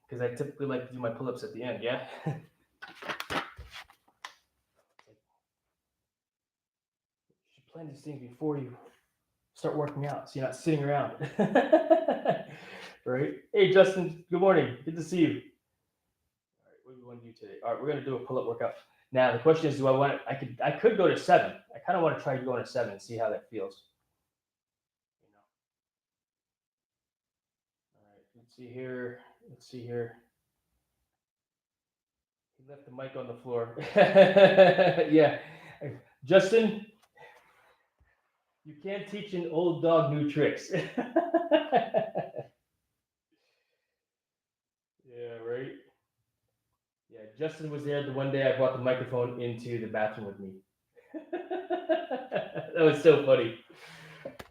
Speaker 1: Because I typically like to do my pull-ups at the end, yeah? You should plan these things before you start working out so you're not sitting around. Right? Hey, Justin, good morning. Good to see you. All right, what do we want to do today? All right, we're going to do a pull-up workout. Now, the question is, do I want it? I could go to 7. I kind of want to try going to 7 and see how that feels. You know. All right, let's see here. Left the mic on the floor. Yeah. Justin, you can't teach an old dog new tricks. Yeah, right. Yeah, Justin was there the one day I brought the microphone into the bathroom with me. That was so funny.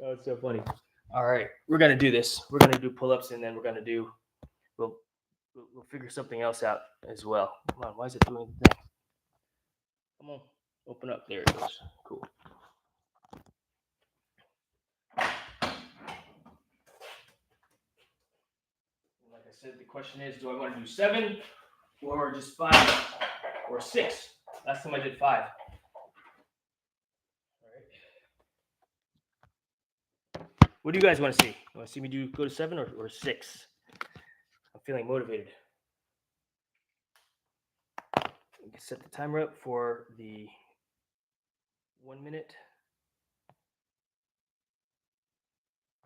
Speaker 1: That was so funny. All right, we're gonna do this. We're gonna do pull-ups, and then we're gonna do. We'll figure something else out as well. Come on, why is it doing the thing? Come on, open up. There it goes. Cool. Like I said, the question is, do I want to do 7 or just 5 or 6? Last time I did 5. All right. What do you guys want to see? You want to see me go to 7 or 6? I'm feeling motivated. We can set the timer up for the 1 minute.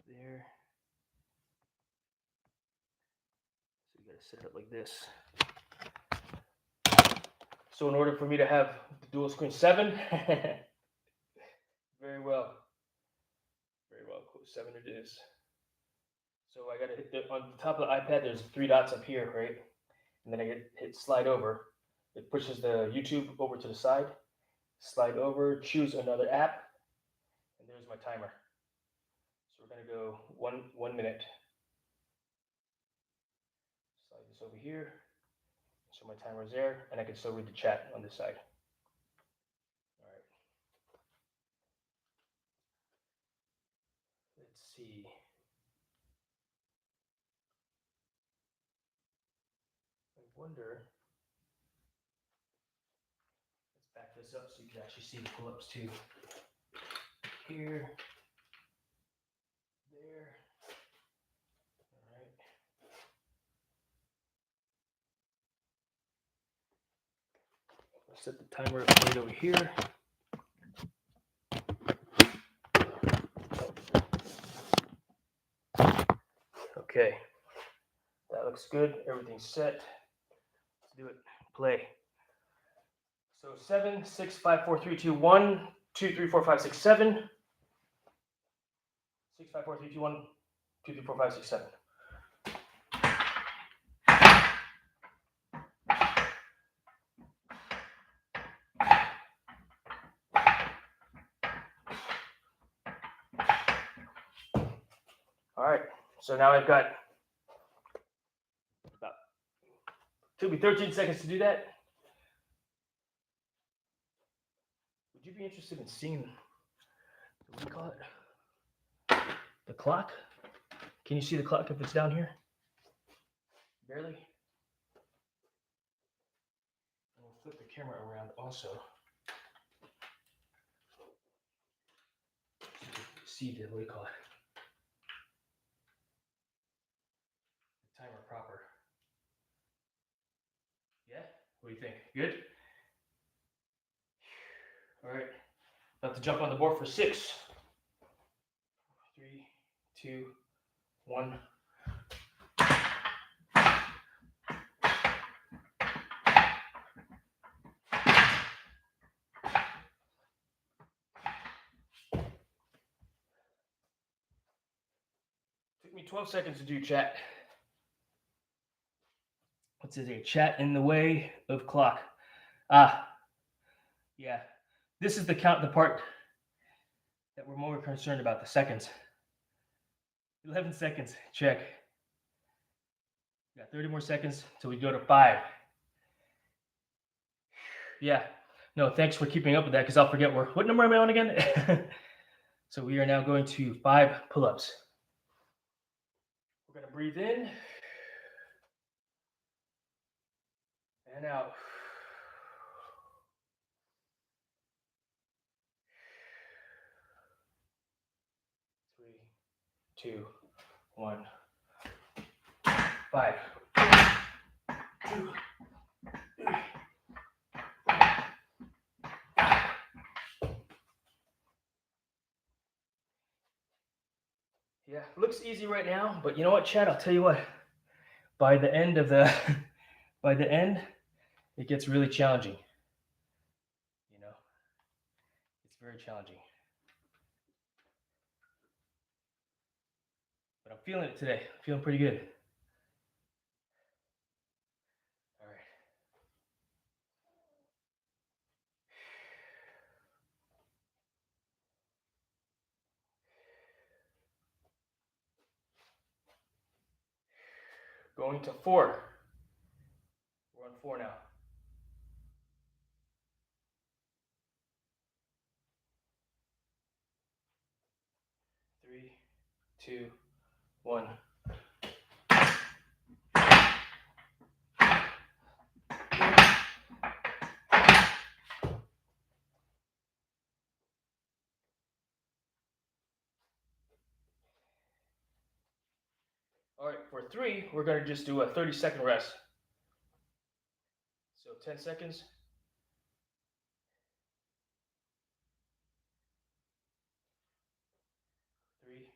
Speaker 1: There. So you got to set it up like this. So in order for me to have the dual screen 7, very well, 7 it is. So I got to hit on the top of the iPad. There's 3 dots up here, right? And then I hit slide over. It pushes the YouTube over to the side. Slide over, choose another app, and there's my timer. So we're gonna go one minute. Slide this over here. So my timer is there, and I can still read the chat on this side. All right. Let's see. I wonder. Let's back this up so you can actually see the pull-ups too. Here. There. All right. I'll set the timer right over here. Okay, that looks good. Everything's set. Let's do it. Play. So 7, 6, 5, 4, 3, 2, 1, 2, 3, 4, 5, 6, 7. 6, 5, 4, 3, 2, 1, 2, 3, 4, 5, 6, 7. All right, so now I've got about, took me 13 seconds to do that. Would you be interested in seeing, what do you call it? The clock? Can you see the clock if it's down here? Barely. And we'll flip the camera around also. So you can see the, what do you call it? The timer proper. Yeah? What do you think? Good? All right. About to jump on the board for 6. 3, 2, 1. Took me 12 seconds to do chat. What's it? Chat in the way of clock. Yeah. This is the part that we're more concerned about, the seconds. 11 seconds, check. We got 30 more seconds till we go to 5. Yeah. No, thanks for keeping up with that because I'll forget what number am I on again? So we are now going to 5 pull-ups. We're going to breathe in and out. 3, 2, 1, 5. 2, 3. Yeah, looks easy right now, but you know what, Chad? I'll tell you what. By the end, it gets really challenging. You know, it's very challenging. But I'm feeling it today. I'm feeling pretty good. All right. Going to 4. We're on 4 now. 3, 2, 1. All right, for 3, we're going to just do a 30-second rest. So 10 seconds. 3,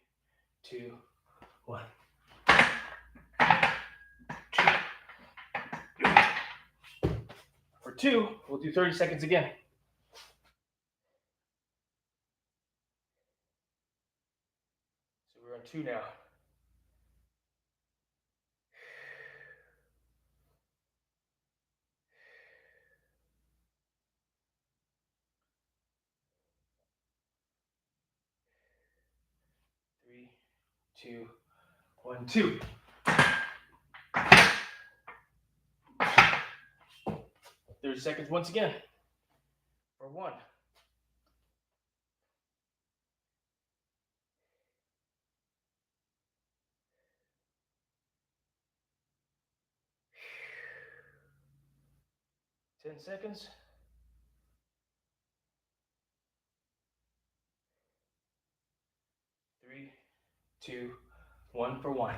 Speaker 1: 2, 1. For 2, we'll do 30 seconds again. So we're on 2 now. 3, 2, 1, 2. 30 seconds once again. For 1. 10 seconds. 3, 2, 1 for 1.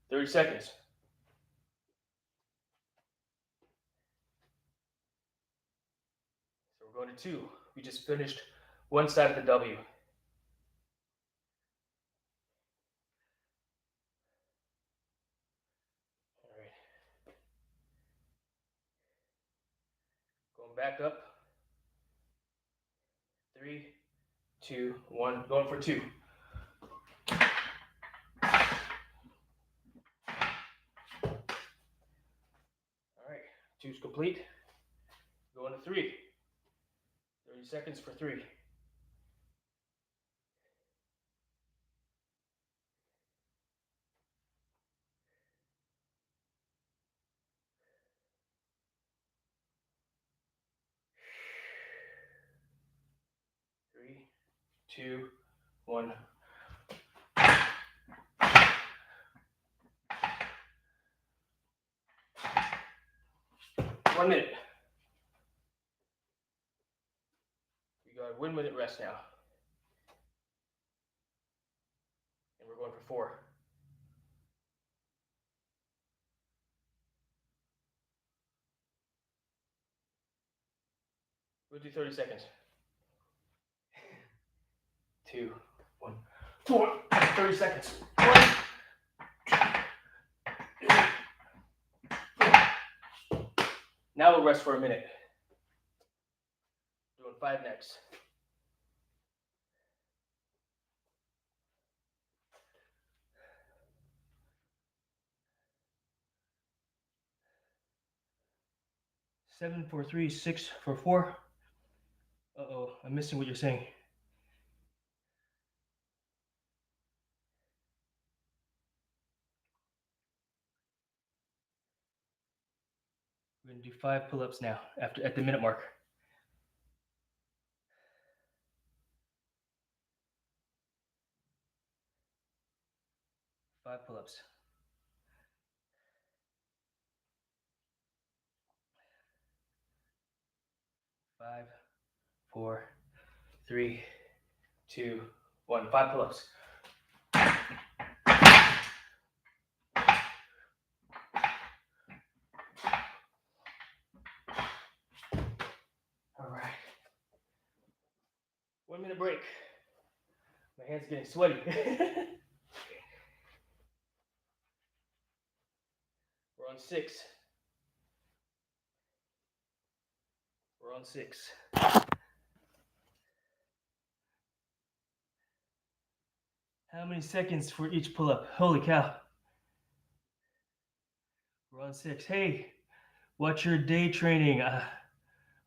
Speaker 1: 30 seconds. So we're going to 2. We just finished one side of the W. All right. Going back up. 3, 2, 1. Going for 2. All right. 2's complete. Going to 3. 30 seconds for 3. 3, 2, 1. 1 minute. We got a 1 minute rest now. And we're going for 4. We'll do 30 seconds. 2, 1, 4. 30 seconds. 1, 2, 3, 4. Now we'll rest for a minute. Doing 5 next. Seven for 3, 6 for 4. Uh-oh, I'm missing what you're saying. We're gonna do 5 pull-ups now at the minute mark. 5 pull-ups. 5, 4, 3, 2, 1. 5 pull-ups. All right. 1 minute break. My hands getting sweaty. on 6. We're on 6. How many seconds for each pull-up? Holy cow. We're on 6. Hey, what's your day training?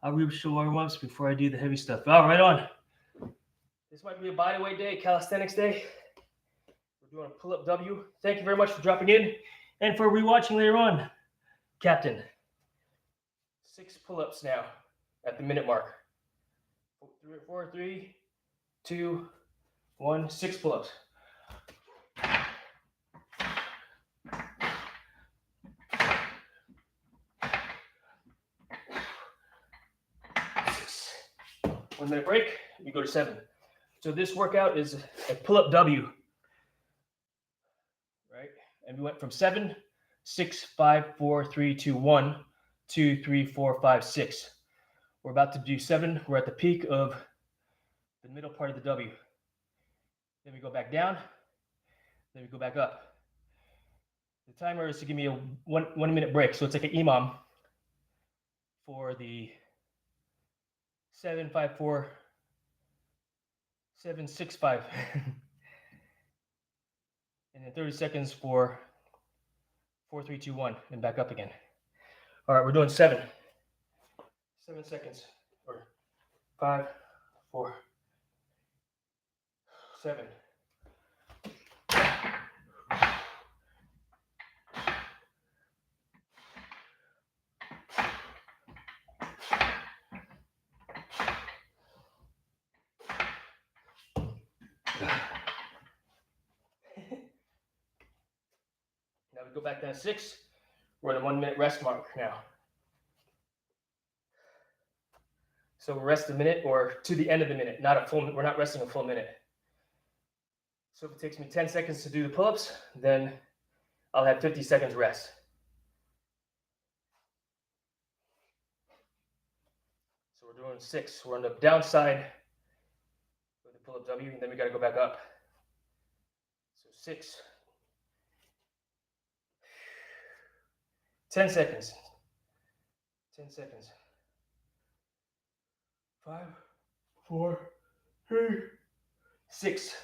Speaker 1: I'll read some warm-ups before I do the heavy stuff. Oh, right on. This might be a bodyweight day, calisthenics day. We're doing a pull-up W. Thank you very much for dropping in and for rewatching later on, Captain. 6 pull-ups now at the minute mark. 4, 3, 2, 1. 6 pull-ups. Six. 1 minute break. We go to 7. So this workout is a pull-up W. Right? And we went from 7, 6, 5, 4, 3, 2, 1, 2, 3, 4, 5, 6. We're about to do 7. We're at the peak of the middle part of the W. Then we go back down. Then we go back up. The timer is to give me a one minute break. So it's like an EMOM for the 7, 5, 4, 7, 6, 5. And then 30 seconds for 4, 3, 2, 1, and back up again. All right, we're doing 7. 7 seconds. Or 5, 4, 7. Now we go back down to 6. We're at a 1 minute rest mark now. So we rest a minute or to the end of the minute, not a full minute. We're not resting a full minute. So if it takes me 10 seconds to do the pull-ups, then I'll have 50 seconds rest. So we're doing 6. We're on the downside with the pull-up W, and then we got to go back up. So 6. 10 seconds. 10 seconds. 5, 4, 3, 6.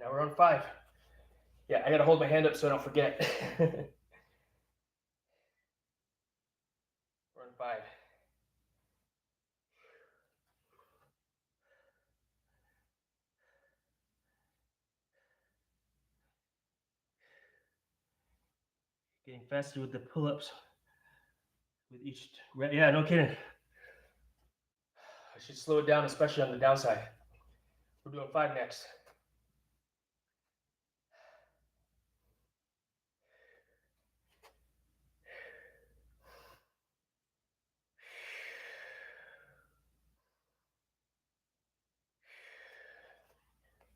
Speaker 1: Now we're on 5. Yeah, I gotta hold my hand up so I don't forget. We're on 5. Getting faster with the pull-ups. With each, yeah, no kidding. I should slow it down, especially on the downside. We're doing 5 next.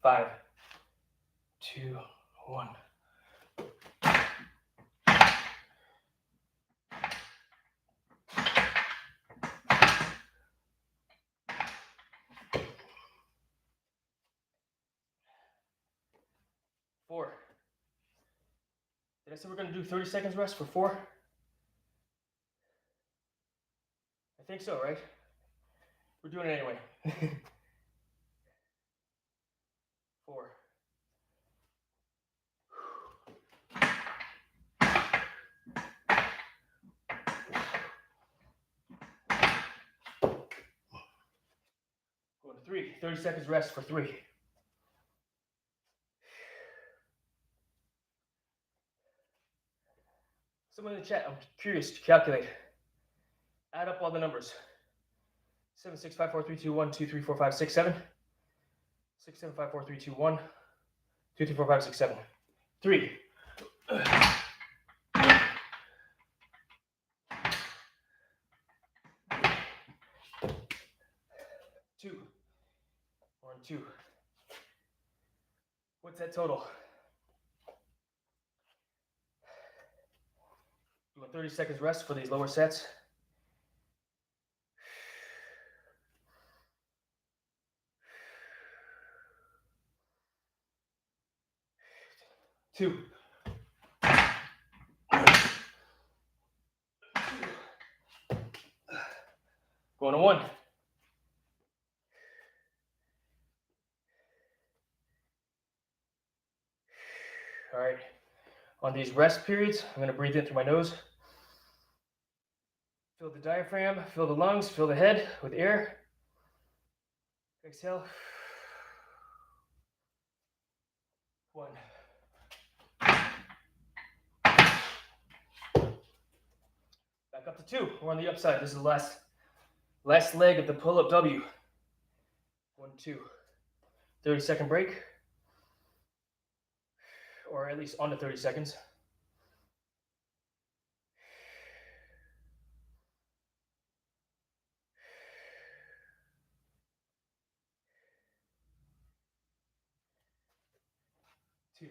Speaker 1: Five, 2, 1. Four. Did I say we're gonna do 30 seconds rest for 4? I think so, right? We're doing it anyway. 4. Going to 3. 30 seconds rest for 3. Someone in the chat, I'm curious to calculate. Add up all the numbers. 7, 6, 5, 4, 3, 2, 1, 2, 3, 4, 5, 6, 7. 6, 7, 5, 4, 3, 2, 1, 2, 3, 4, 5, 6, 7. 3. 2. 1, 2. What's that total? 30 seconds rest for these lower sets. Two. Going to one. All right. On these rest periods, I'm going to breathe in through my nose. Fill the diaphragm, fill the lungs, fill the head with air. Exhale. One. Back up to two. We're on the upside. This is the last leg of the pull-up W. 1, 2. 30-second break. Or at least under 30 seconds. Two.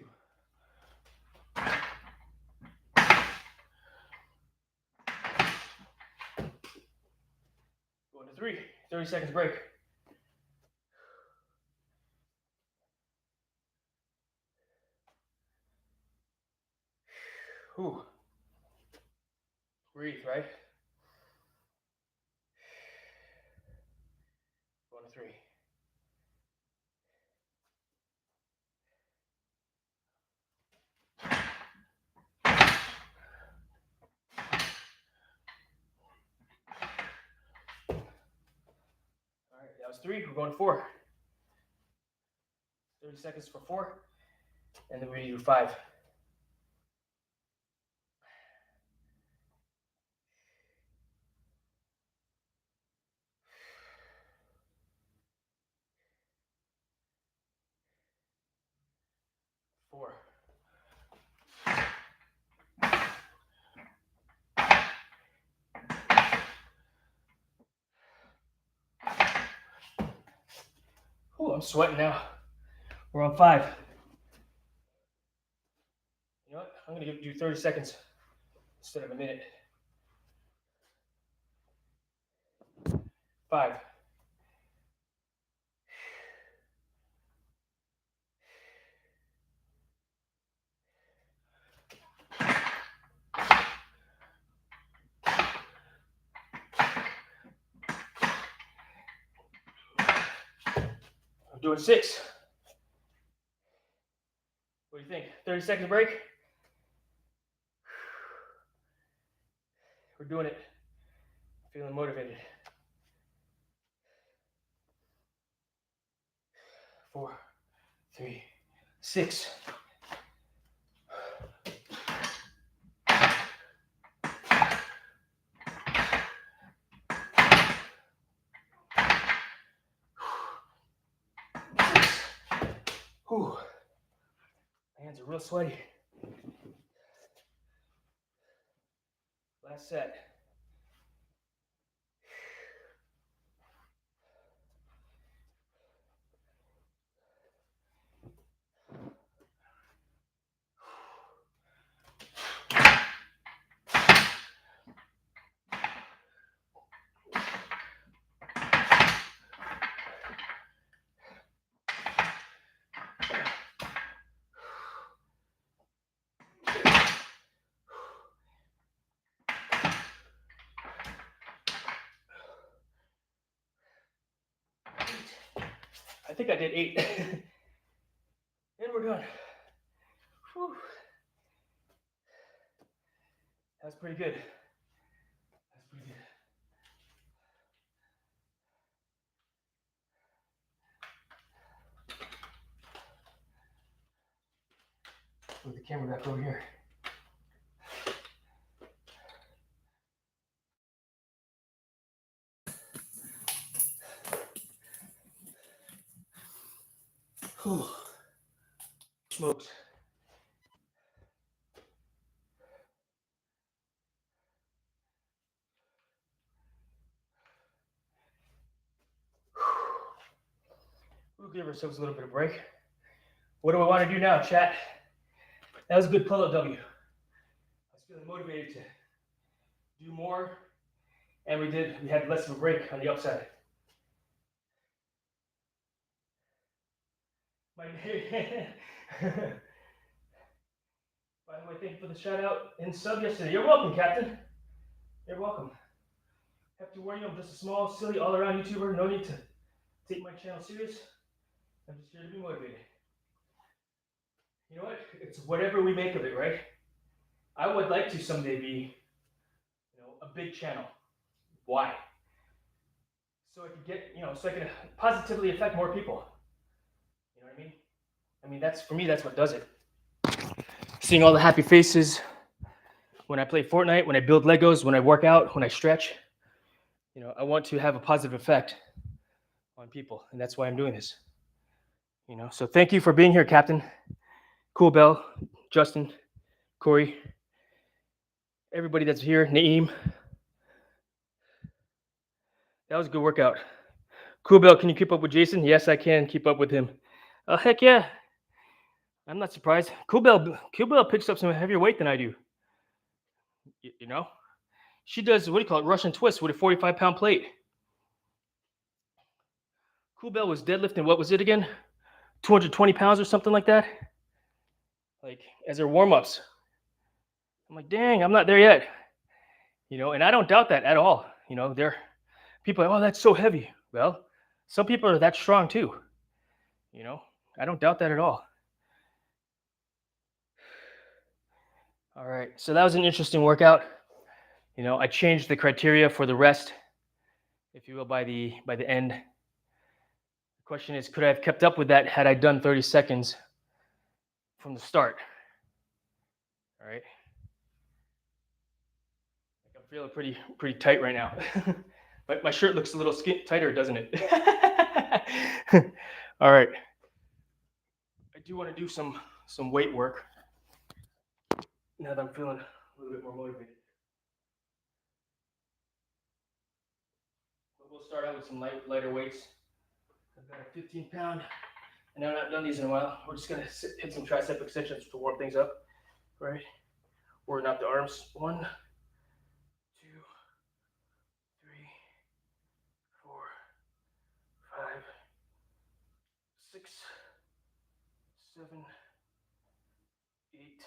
Speaker 1: Going to three. 30 seconds break. Whew. Breathe, right? Going to three. All right, that was three. We're going to four. 30 seconds for four. And then we do five. Four. Ooh, I'm sweating now. We're on five. You know what? I'm going to give you 30 seconds instead of a minute. Five. I'm doing six. What do you think? 30 seconds break? We're doing it. Feeling motivated. 4, 3, 6. Whew. My hands are real sweaty. Last set. I think I did 8. And we're done. Whew. That's pretty good. That's pretty good. Move the camera back over here. Whew. Smokes. We'll give ourselves a little bit of break. What do I want to do now, chat? That was a good pull-up W. I was feeling motivated to do more, and we had less of a break on the upside. My By the way, thank you for the shout out and sub yesterday. You're welcome, Captain. You're welcome. Have to warn you, I'm just a small, silly, all around YouTuber. No need to take my channel serious. I'm just here to be motivated. You know what? It's whatever we make of it, right? I would like to someday be, a big channel. Why? So I could get, so I can positively affect more people. You know what I mean? I mean, that's for me, that's what does it. Seeing all the happy faces when I play Fortnite, when I build Legos, when I work out, when I stretch. I want to have a positive effect on people, and that's why I'm doing this. So thank you for being here, Captain. Cool Bell, Justin, Corey, everybody that's here, Naeem. That was a good workout. Cool Bell, can you keep up with Jason? Yes, I can keep up with him. Oh, heck yeah. I'm not surprised. Cool Bell picks up some heavier weight than I do. She does, what do you call it, Russian twist with a 45-pound plate. Cool Bell was deadlifting, what was it again? 220 pounds or something like that? Like, as her warm-ups. I'm like, dang, I'm not there yet. And I don't doubt that at all. There people are like, oh, that's so heavy. Well, some people are that strong too. I don't doubt that at all. All right, so that was an interesting workout. I changed the criteria for the rest, if you will, by the end. The question is, could I have kept up with that had I done 30 seconds from the start? All right. I'm feeling pretty tight right now. But my shirt looks a little tighter, doesn't it? All right. I do want to do some weight work now that I'm feeling a little bit more motivated. But we'll start out with some lighter weights. I've got a 15-pound, and I've not done these in a while. We're just gonna hit some tricep extensions to warm things up, right? Working out the arms. 1, 2, 3, 4, 5, 6, 7, 8,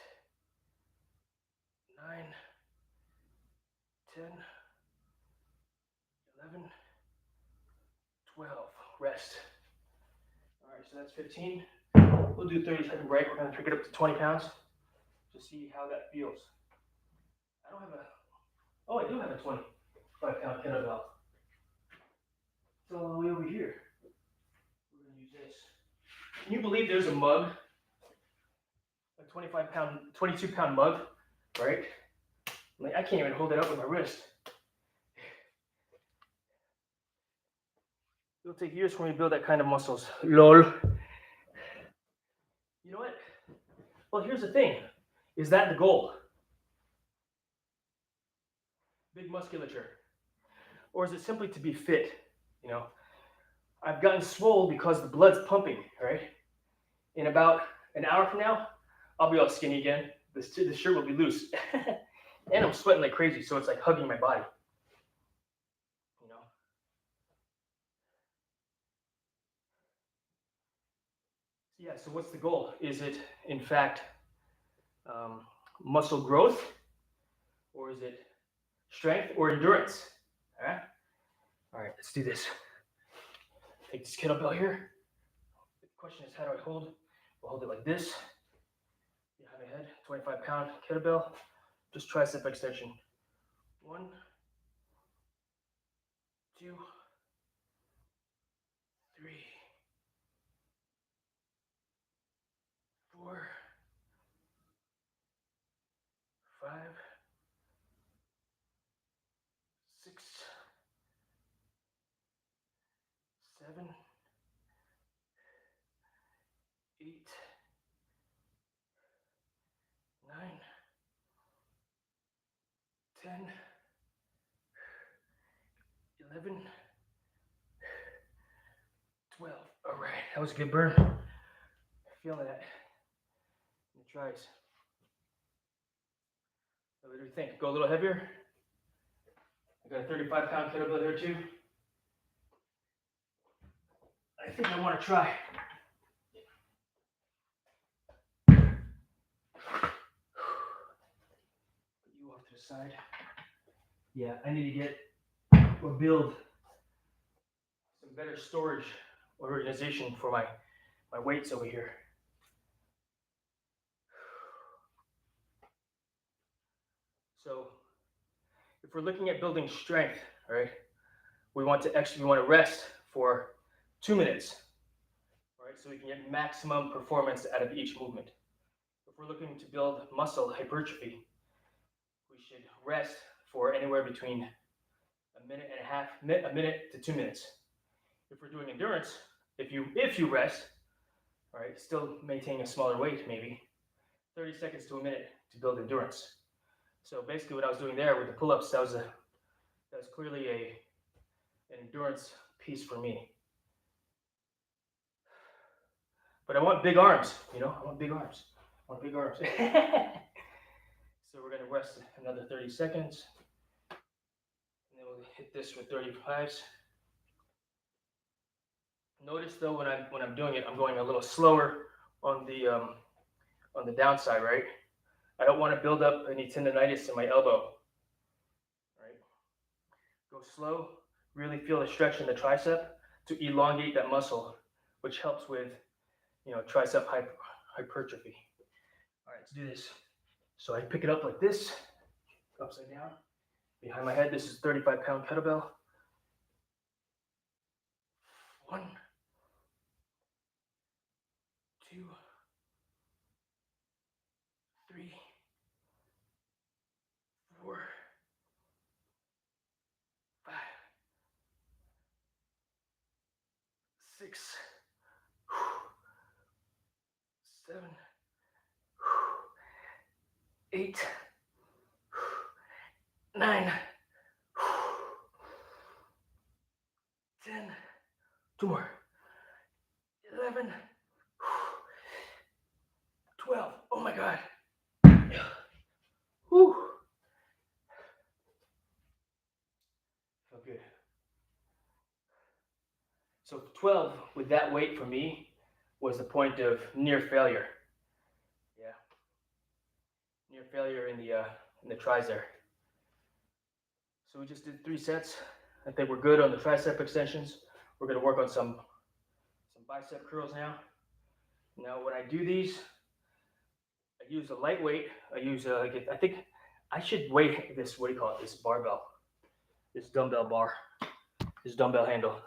Speaker 1: 9, 10, 11, 12. Rest. All right, so that's 15. We'll do 30-second break. We're going to pick it up to 20 pounds to see how that feels. I do have a 25-pound kettlebell. It's all the way over here. We're going to use this. Can you believe there's a mug? A 25-pound, 22-pound mug, right? Like, I can't even hold it up with my wrist. It'll take years for me to build that kind of muscles. LOL. You know what? Well, here's the thing. Is that the goal? Big musculature? Or is it simply to be fit? I've gotten swole because the blood's pumping, right? In about an hour from now, I'll be all skinny again. The shirt will be loose. And I'm sweating like crazy, so it's like hugging my body. Yeah, so what's the goal? Is it, in fact, muscle growth? Or is it strength or endurance? All right, let's do this. Take this kettlebell here. The question is, how do I hold? We'll hold it like this. Behind my head, 25-pound kettlebell. Just tricep extension. 1, 2, 3, 4, 5, 6, 7, 8, 9, 10, 11, 12. All right, that was a good burn. Feel that in the tries. What do you think? Go a little heavier? I got a 35-pound kettlebell here too. I think I want to try. Put you off to the side. Yeah, I need to get or build some better storage organization for my weights over here. So if we're looking at building strength, right, we want to rest for 2 minutes, right, so we can get maximum performance out of each movement. If we're looking to build muscle hypertrophy, we should rest for anywhere between a minute to 2 minutes. If we're doing endurance, if you rest, right, still maintaining a smaller weight, maybe 30 seconds to a minute to build endurance. So basically, what I was doing there with the pull-ups, that was clearly an endurance piece for me. But I want big arms, you know. I want big arms. So we're gonna rest another 30 seconds, and then we'll hit this with 35s. Notice though, when I'm doing it, I'm going a little slower on the downside, right? I don't want to build up any tendonitis in my elbow, right? Go slow, really feel the stretch in the tricep to elongate that muscle, which helps with, tricep hypertrophy. All right, let's do this. So I pick it up like this, upside down. Behind my head, this is 35-pound kettlebell. 1, 2, 3, 4, 5, 6, 7, 8, 9, 10, 2 more, 11, 12. Oh my God. Whew. Felt good. So 12 with that weight for me was the point of near failure. Yeah. Near failure in the tris there. So we just did 3 sets. I think we're good on the tricep extensions. We're going to work on some bicep curls now. Now when I do these, I use a lightweight. I use I think I should weigh this, what do you call it, this barbell, this dumbbell bar, this dumbbell handle.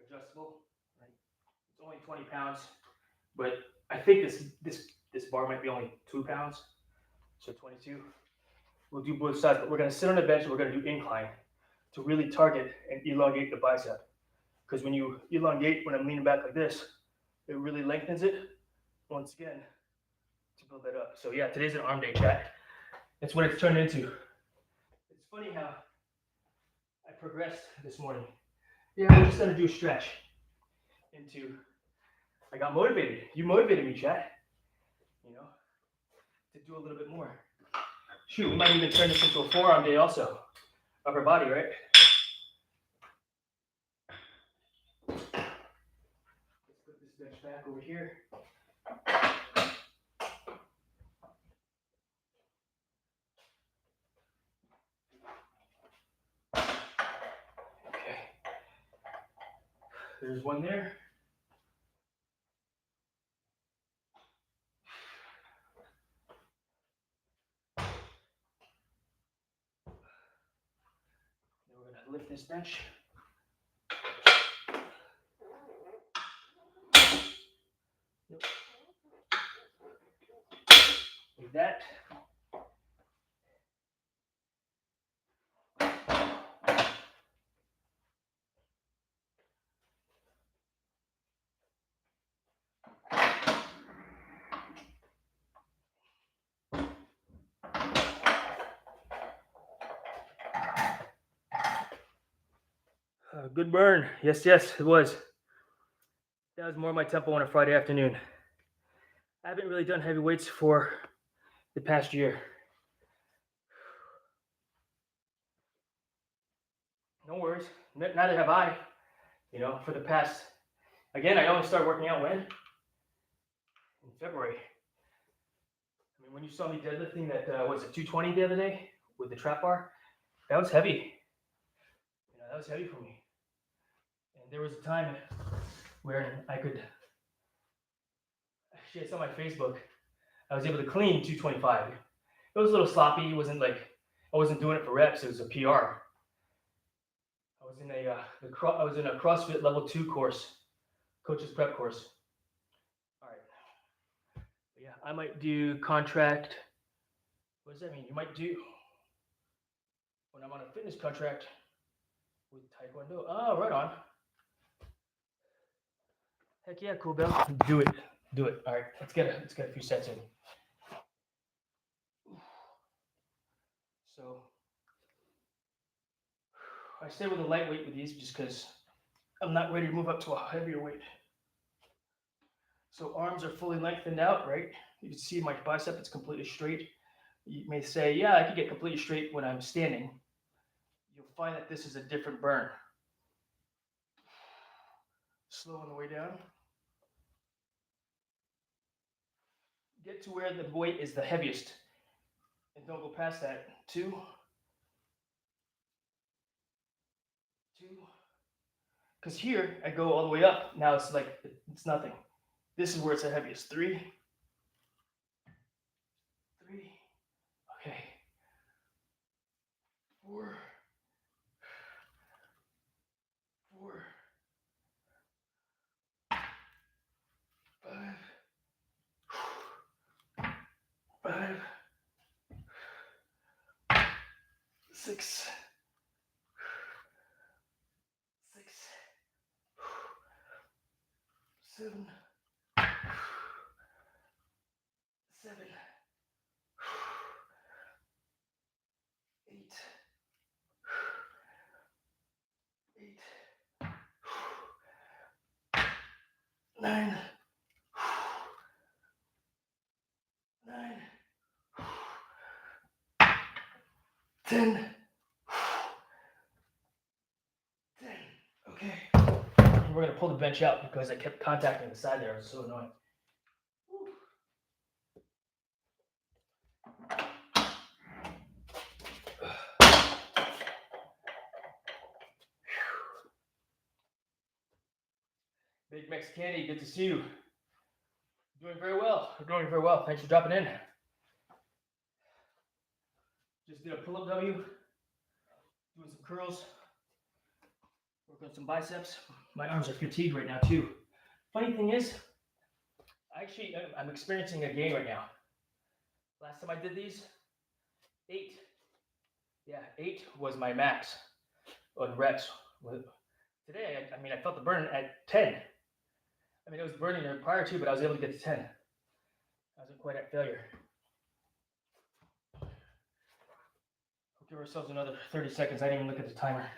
Speaker 1: Adjustable, right? It's only 20 pounds, but I think this bar might be only 2 pounds, so 22. We'll do both sides, but we're going to sit on the bench and we're going to do incline to really target and elongate the bicep. Because when you elongate, when I'm leaning back like this, it really lengthens it, once again, to build that up. So yeah, today's an arm day, chat. That's what it's turned into. It's funny how I progressed this morning. Yeah, we're just going to do a stretch into, I got motivated. You motivated me, chat, to do a little bit more. Shoot, we might even turn this into a forearm day also. Upper body, right? Let's put this bench back over here. Okay. There's one there. Then we're going to lift this bench. Like that. Good burn. Yes, it was. That was more my tempo on a Friday afternoon. I haven't really done heavy weights for the past year. No worries. Neither have I. You know, for the past, again, I only started working out when? In February. I mean, when you saw me deadlifting that, was it 220 the other day with the trap bar? That was heavy. You know, that was heavy for me. And there was a time where I could, actually, it's on my Facebook. I was able to clean 225. It was a little sloppy. It wasn't like, I wasn't doing it for reps. It was a PR. I was in a CrossFit level 2 course, coach's prep course. All right. But yeah, I might do contract. What does that mean? You might do when I'm on a fitness contract with Taekwondo. Oh, right on. Heck yeah, cool, Bill. Do it. Do it. All right, let's get a few sets in. So I stay with a lightweight with these just because I'm not ready to move up to a heavier weight. So arms are fully lengthened out, right? You can see my bicep, it's completely straight. You may say, yeah, I could get completely straight when I'm standing. You'll find that this is a different burn. Slow on the way down. Get to where the weight is the heaviest. And don't go past that. 2. Because here, I go all the way up. Now it's like, it's nothing. This is where it's the heaviest. 3. Okay. 4. 5. 6. 7. 8. 9. 10. Okay. And we're going to pull the bench out because I kept contacting the side there. It was so annoying. Big Mex Candy, good to see you. Doing very well. You're doing very well. Thanks for dropping in. Just did a pull-up W, doing some curls, working on some biceps. My arms are fatigued right now too. Funny thing is, I'm experiencing a gain right now. Last time I did these, 8. Yeah, 8 was my max on reps. Today, I felt the burn at 10. I mean, it was burning there prior to, but I was able to get to 10. I wasn't quite at failure. We'll give ourselves another 30 seconds. I didn't even look at the timer.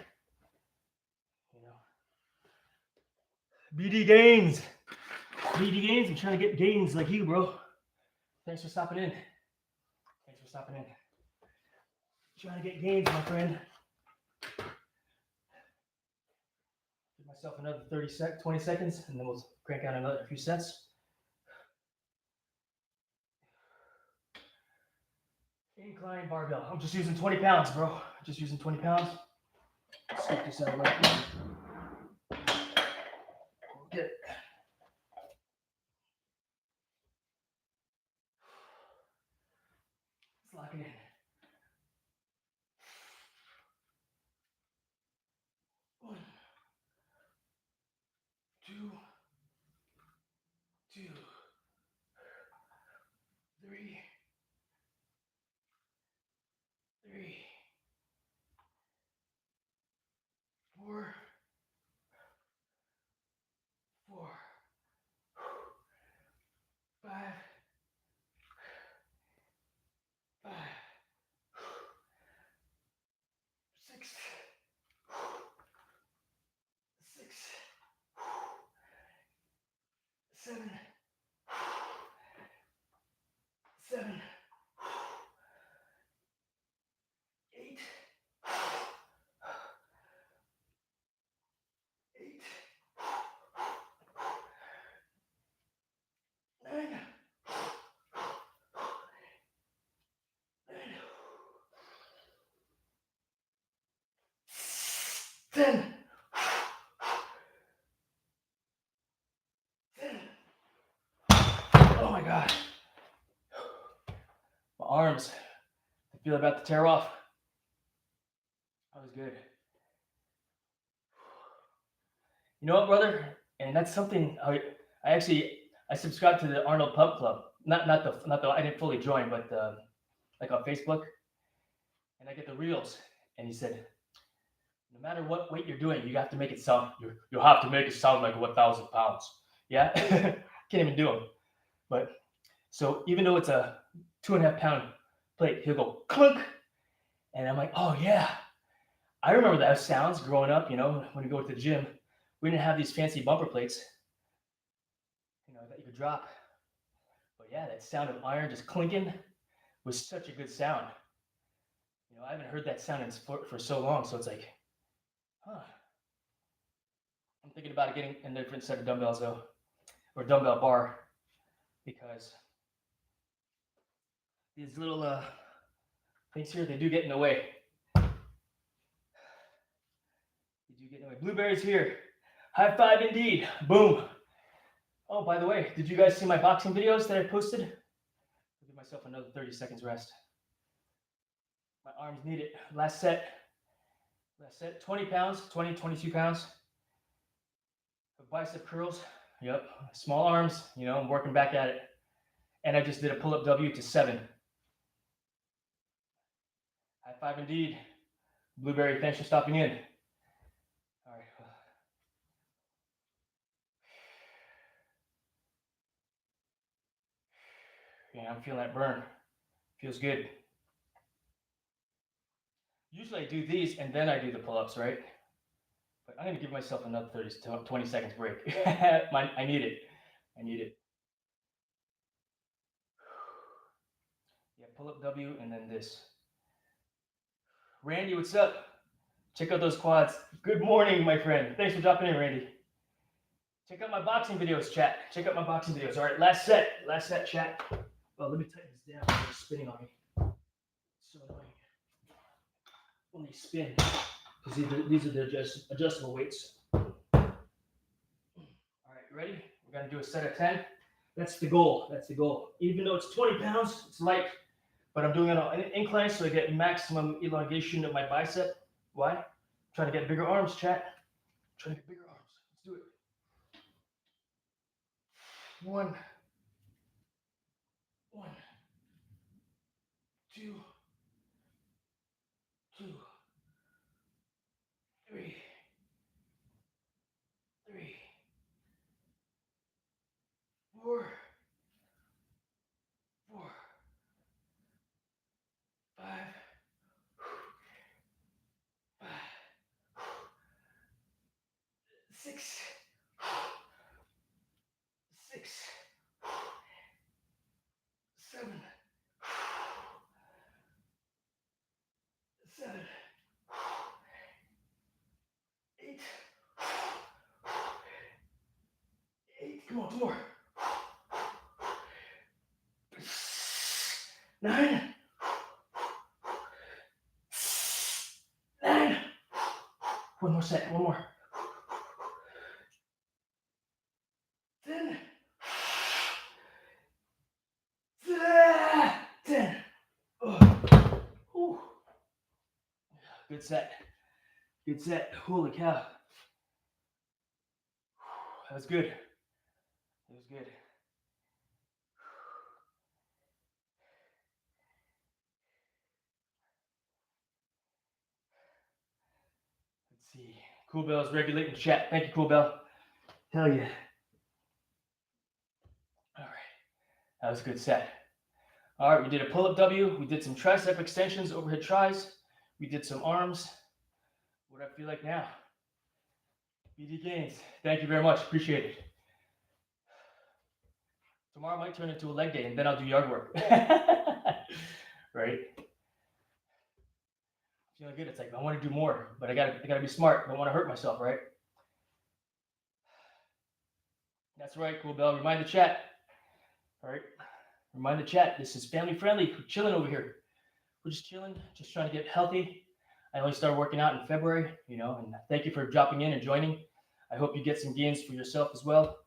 Speaker 1: You know. BD Gains. BD Gains. I'm trying to get gains like you, bro. Thanks for stopping in. Trying to get gains, my friend. Give myself another 20 seconds, and then we'll crank out another few sets. Incline barbell. I'm just using 20 pounds, bro. Just using 20 pounds. Stick this out right here. Get it. Let's lock it in. 1, 2, 3, 4, 10. Oh my God. My arms, I feel about to tear off. That was good. You know what, brother? And that's something I subscribed to the Arnold Pub Club. Not the I didn't fully join, but like on Facebook, and I get the reels. And he said, no matter what weight you're doing, you have to make it sound. You have to make it sound like 1,000 pounds. Yeah, can't even do them. But so even though it's a 2.5 pound plate, he'll go clunk, and I'm like, oh yeah. I remember those sounds growing up. You know, when you go to the gym, we didn't have these fancy bumper plates, you know, that you could drop. But yeah, that sound of iron just clinking was such a good sound. You know, I haven't heard that sound for so long, so it's like, huh. I'm thinking about getting a different set of dumbbells though, or dumbbell bar, because these little things here, they do get in the way. They do get in the way. Blueberries here. High five indeed. Boom. Oh, by the way, did you guys see my boxing videos that I posted? I'll give myself another 30 seconds rest. My arms need it. Last set, 20 pounds, 20, 22 pounds of bicep curls. Yep, small arms, you know, I'm working back at it. And I just did a pull-up W to 7. High five indeed. Blueberry, thanks for stopping in. All right. Yeah, I'm feeling that burn. Feels good. Usually I do these and then I do the pull-ups, right? But I'm gonna give myself another 30, 20 seconds break. I need it. I need it. Yeah, pull-up W and then this. Randy, what's up? Check out those quads. Good morning, my friend. Thanks for dropping in, Randy. Check out my boxing videos, chat. Check out my boxing videos. All right, last set, chat. Well, let me tighten this down. It's spinning on me. It's so annoying when they spin, because these are the adjustable weights. All right, ready? We're gonna do a set of 10. That's the goal. That's the goal. Even though it's 20 pounds, it's light, but I'm doing it on an incline so I get maximum elongation of my bicep. Why? I'm trying to get bigger arms, chat. I'm trying to get bigger arms. Let's do it. 1, 2, 3, 4, 5, 6, 7, 8. Come on, 4, 9, 9. One more set, one more. 10. 10. Oh. Good set. Good set. Holy cow. That was good. It was good. Let's see. Cool Bell is regulating chat. Thank you, Cool Bell. Hell yeah. All right. That was a good set. All right, we did a pull-up W. We did some tricep extensions, overhead tries. We did some arms. What do I feel like now? BD Gains. Thank you very much. Appreciate it. Tomorrow might turn into a leg day, and then I'll do yard work. Right? Feeling good. It's like I want to do more, but I gotta be smart. I don't want to hurt myself, right? That's right, Cool Bell. Remind the chat. All right. Remind the chat. This is family friendly. We're chilling over here. We're just chilling, just trying to get healthy. I only started working out in February, and thank you for dropping in and joining. I hope you get some gains for yourself as well.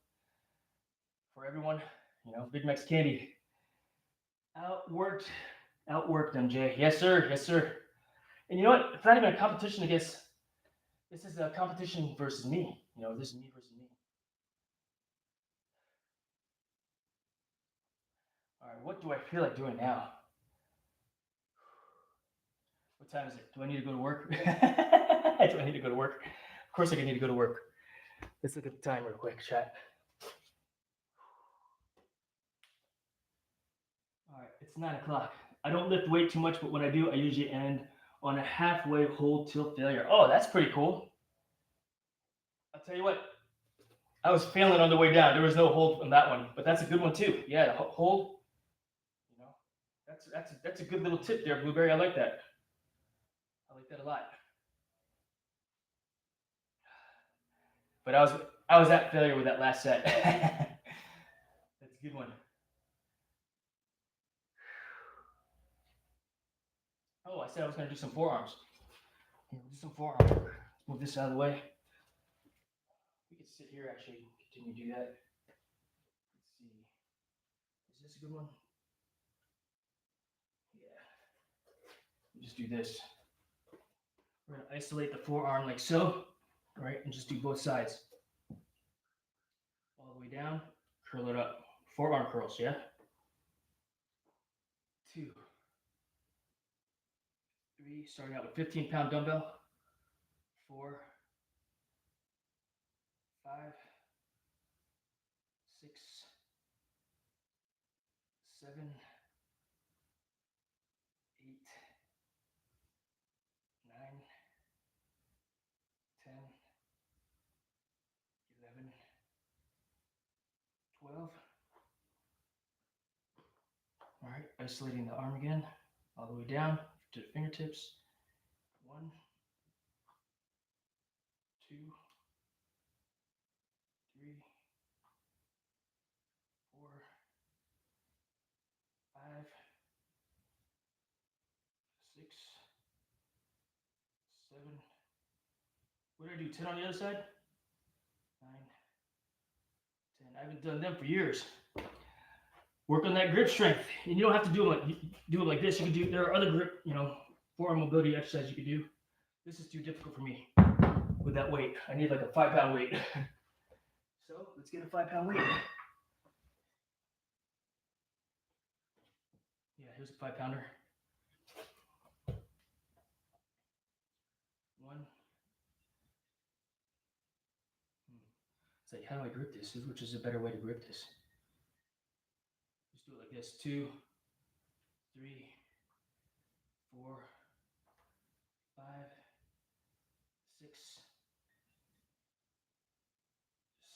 Speaker 1: For everyone, Big Max Candy. Outworked, MJ. Yes, sir. Yes, sir. And you know what? It's not even a competition against. This is a competition versus me. This is me versus me. All right, what do I feel like doing now? What time is it? Do I need to go to work? Do I need to go to work? Of course I need to go to work. Let's look at the time real quick, chat. All right, it's 9 o'clock. I don't lift weight too much, but when I do, I usually end on a halfway hold till failure. Oh, that's pretty cool. I'll tell you what, I was failing on the way down. There was no hold on that one, but that's a good one too. Yeah, the hold. That's a good little tip there, Blueberry. I like that. I like that a lot. But I was at failure with that last set. That's a good one. Oh, I said I was going to do some forearms. Here, we'll do some forearms. Let's move this out of the way. We could sit here actually, continue to do that. Let's see. Is this a good one? Yeah. Just do this. We're going to isolate the forearm like so, right? And just do both sides. All the way down, curl it up. Forearm curls, yeah? 2, 3, starting out with 15-pound dumbbell. 4, 5, 6, 7, 8, 9, 10, 11, 12. All right, isolating the arm again, all the way down to the fingertips. 1, 2, 3, 4, 5, 6, 7. What did I do? 10 on the other side? 9, 10. I haven't done them for years. Work on that grip strength, and you don't have to do it like this. You can do. There are other grip, forearm mobility exercises you can do. This is too difficult for me with that weight. I need like a 5-pound weight. So let's get a 5-pound weight. Yeah, here's a 5-pounder. 1. It's like, how do I grip this? Which is a better way to grip this? Just do it like this. 2, 3, 4, 5, 6,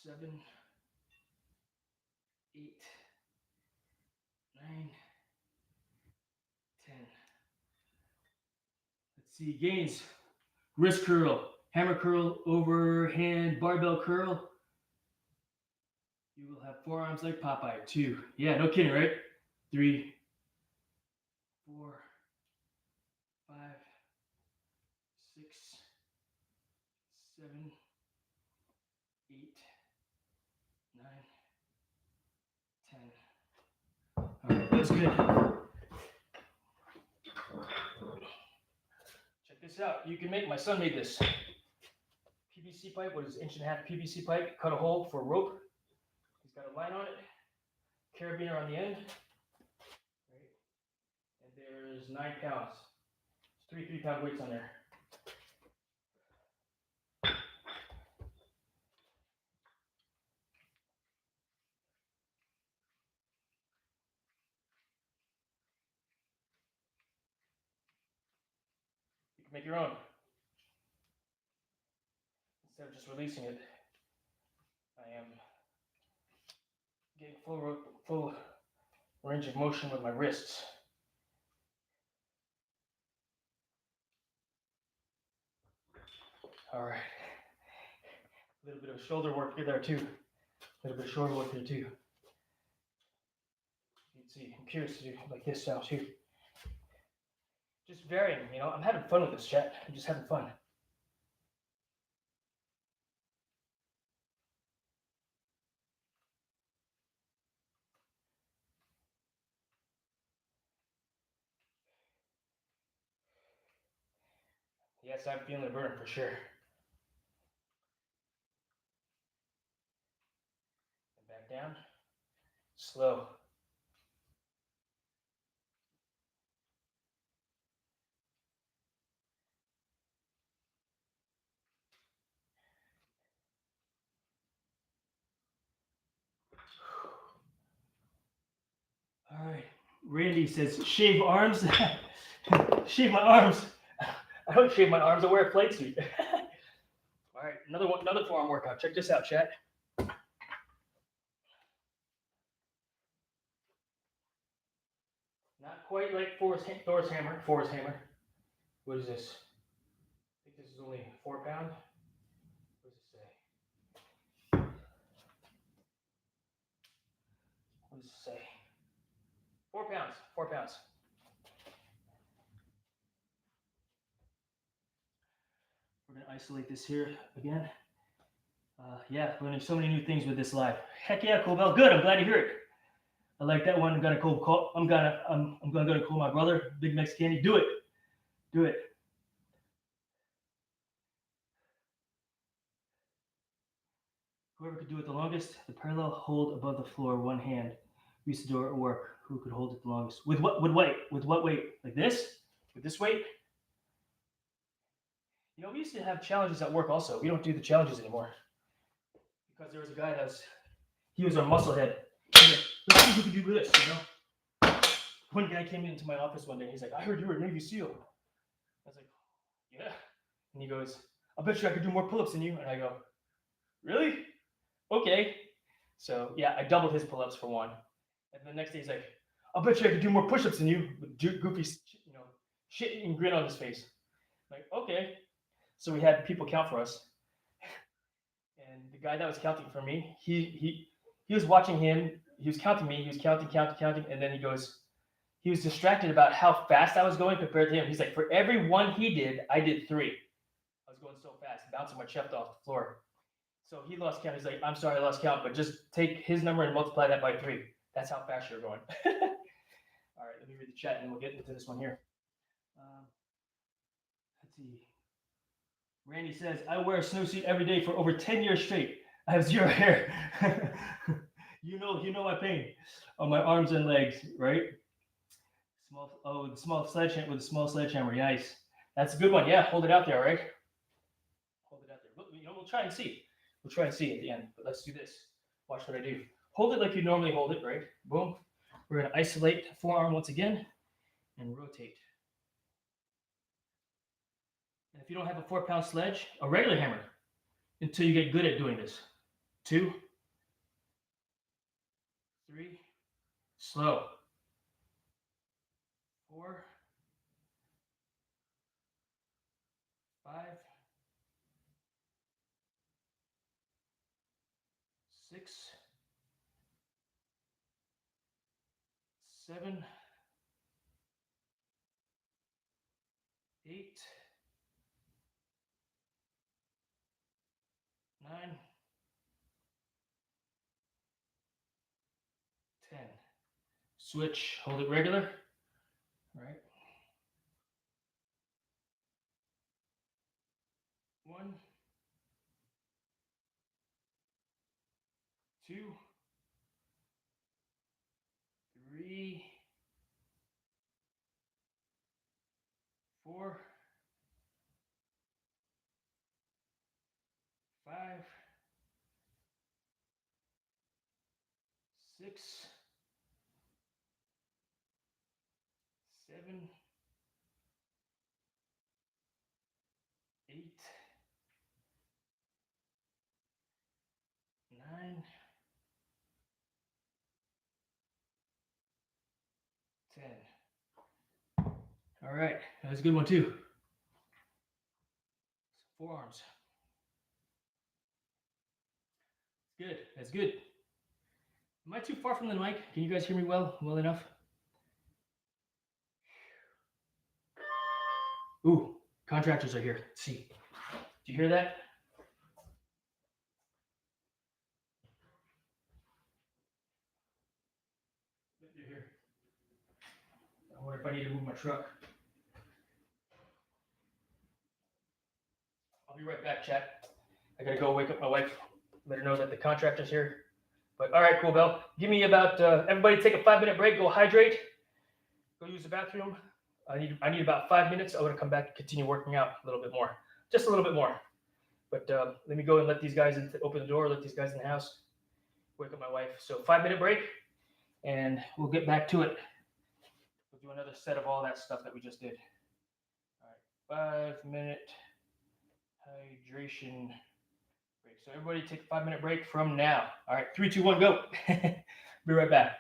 Speaker 1: 7, 8, 9, 10. Let's see, gains. Wrist curl, hammer curl, overhand barbell curl. You will have forearms like Popeye. 2. Yeah, no kidding, right? 3, 4, 5, 6, 7, 8, 9, 10. All right, that's good. Check this out. You can make, my son made this PVC pipe. What is it, 1.5 inch PVC pipe? Cut a hole for a rope. He's got a line on it. Carabiner on the end. Right. And there's 9 pounds. There's 3 3-pound weights on there. You can make your own. Instead of just releasing it, I am getting full range of motion with my wrists. All right. A little bit of shoulder work there too. A little bit of shoulder work there too. You can see, I'm curious to do like this now too. Just varying, you know. I'm having fun with this, chat. I'm just having fun. Yes, I'm feeling the burn for sure. And back down. Slow. All right. Randy says, shave arms. Shave my arms. I don't shave my arms. I wear a flight suit. All right, another one, another forearm workout. Check this out, chat. Not quite like Thor's hammer. Thor's hammer. What is this? I think this is only 4 pound. What does it say? What does it say? 4 pounds. 4 pounds. We're gonna isolate this here again. Yeah, learning so many new things with this live. Heck yeah, Cobell. Good. I'm glad to hear it. I like that one. I'm gonna call my brother, Big Mexican. Do it. Do it. Whoever could do it the longest, the parallel hold above the floor, one hand. We used to do it at work. Who could hold it the longest? With what? With weight? With what weight? Like this? With this weight? You know, we used to have challenges at work. Also, we don't do the challenges anymore because there was a guy he was our muscle head. Like, let's see who can do this. You know, one guy came into my office one day. He's like, "I heard you were a Navy SEAL." I was like, "Yeah," and he goes, "I bet you I could do more pull-ups than you." And I go, "Really? Okay." So yeah, I doubled his pull-ups for one. And the next day he's like, "I'll bet you I could do more push-ups than you," with goofy, shit and grin on his face. I'm like, okay. So we had people count for us, and the guy that was counting for me, he was watching him. He was counting me. He was counting, and then he was distracted about how fast I was going compared to him. He's like, for every one he did, I did 3. I was going so fast, bouncing my chest off the floor. So he lost count. He's like, I'm sorry, I lost count, but just take his number and multiply that by 3. That's how fast you're going. All right, let me read the chat and we'll get into this one here. Let's see. Randy says, I wear a snowsuit every day for over 10 years straight. I have 0 hair. you know my pain on my arms and legs, right? The small sledgehammer with a small sledgehammer. Nice. That's a good one. Yeah, hold it out there, right? Hold it out there. We'll try and see. We'll try and see at the end. But let's do this. Watch what I do. Hold it like you normally hold it, right? Boom. We're going to isolate forearm once again and rotate. And if you don't have a 4-pound sledge, a regular hammer until you get good at doing this. 2, 3, slow. 4, 5, 6, 7, 8, 9, 10. Switch, hold it regular. All right. 1, 2, 3, 4, 5, 6, 7, 8, 9, 10. All right, that was a good one too. Forearms. Good, that's good. Am I too far from the mic? Can you guys hear me well enough? Ooh, contractors are here. Let's see. Do you hear that? You're here. I wonder if I need to move my truck. I'll be right back, chat. I gotta go wake up my wife, let her know that the contractor's here. But all right, cool, Bell. Give me about everybody take a 5-minute break. Go hydrate. Go use the bathroom. I need about 5 minutes. I want to come back and continue working out a little bit more, just a little bit more. But let me go and let these guys open the door. Let these guys in the house. Wake up my wife. So 5-minute break, and we'll get back to it. We'll do another set of all that stuff that we just did. All right, 5-minute hydration break. So everybody take a 5-minute break from now. All right, 3, 2, 1, go. Be right back.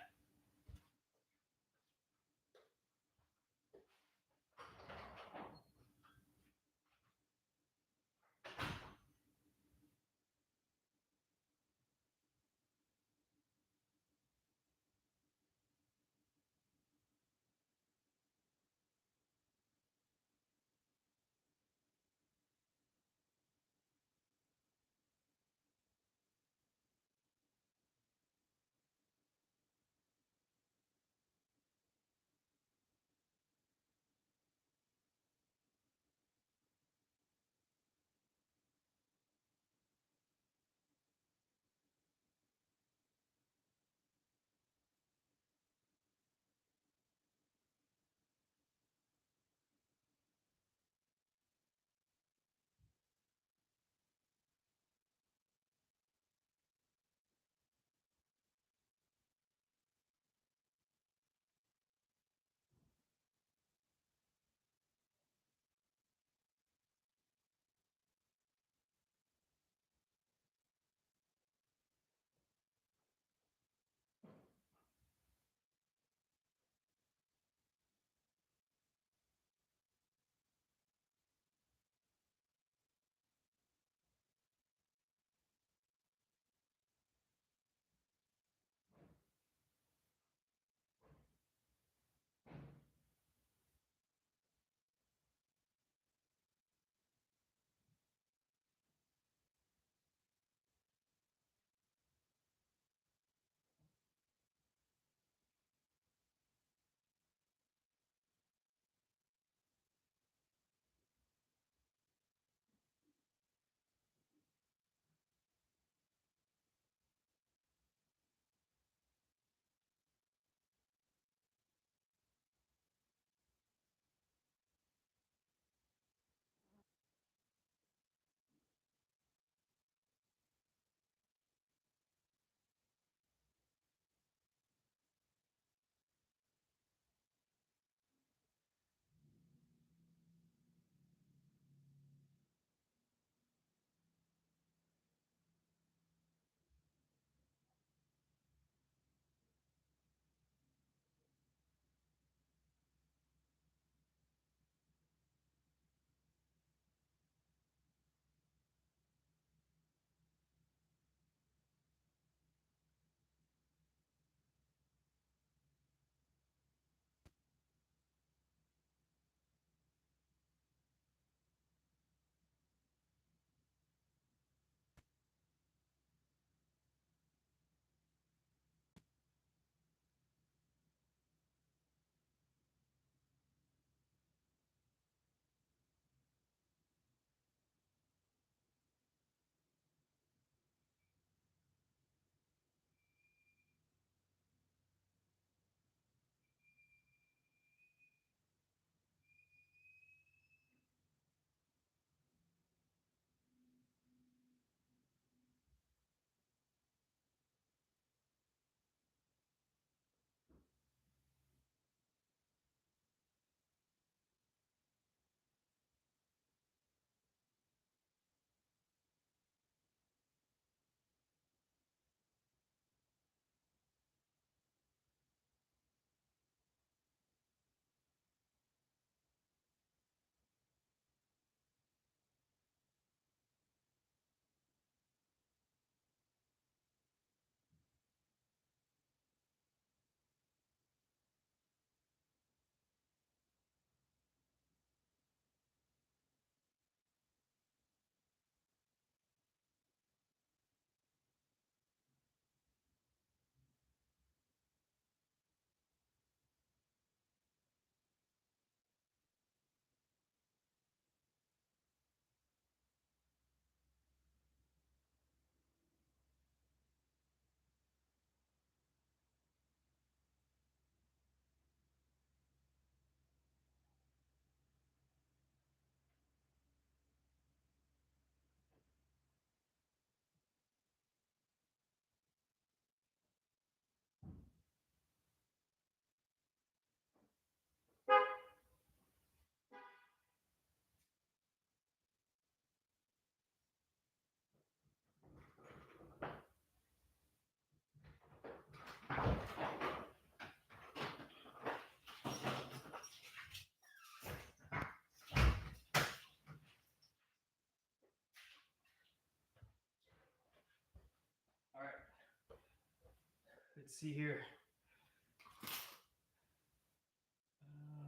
Speaker 1: Let's see here.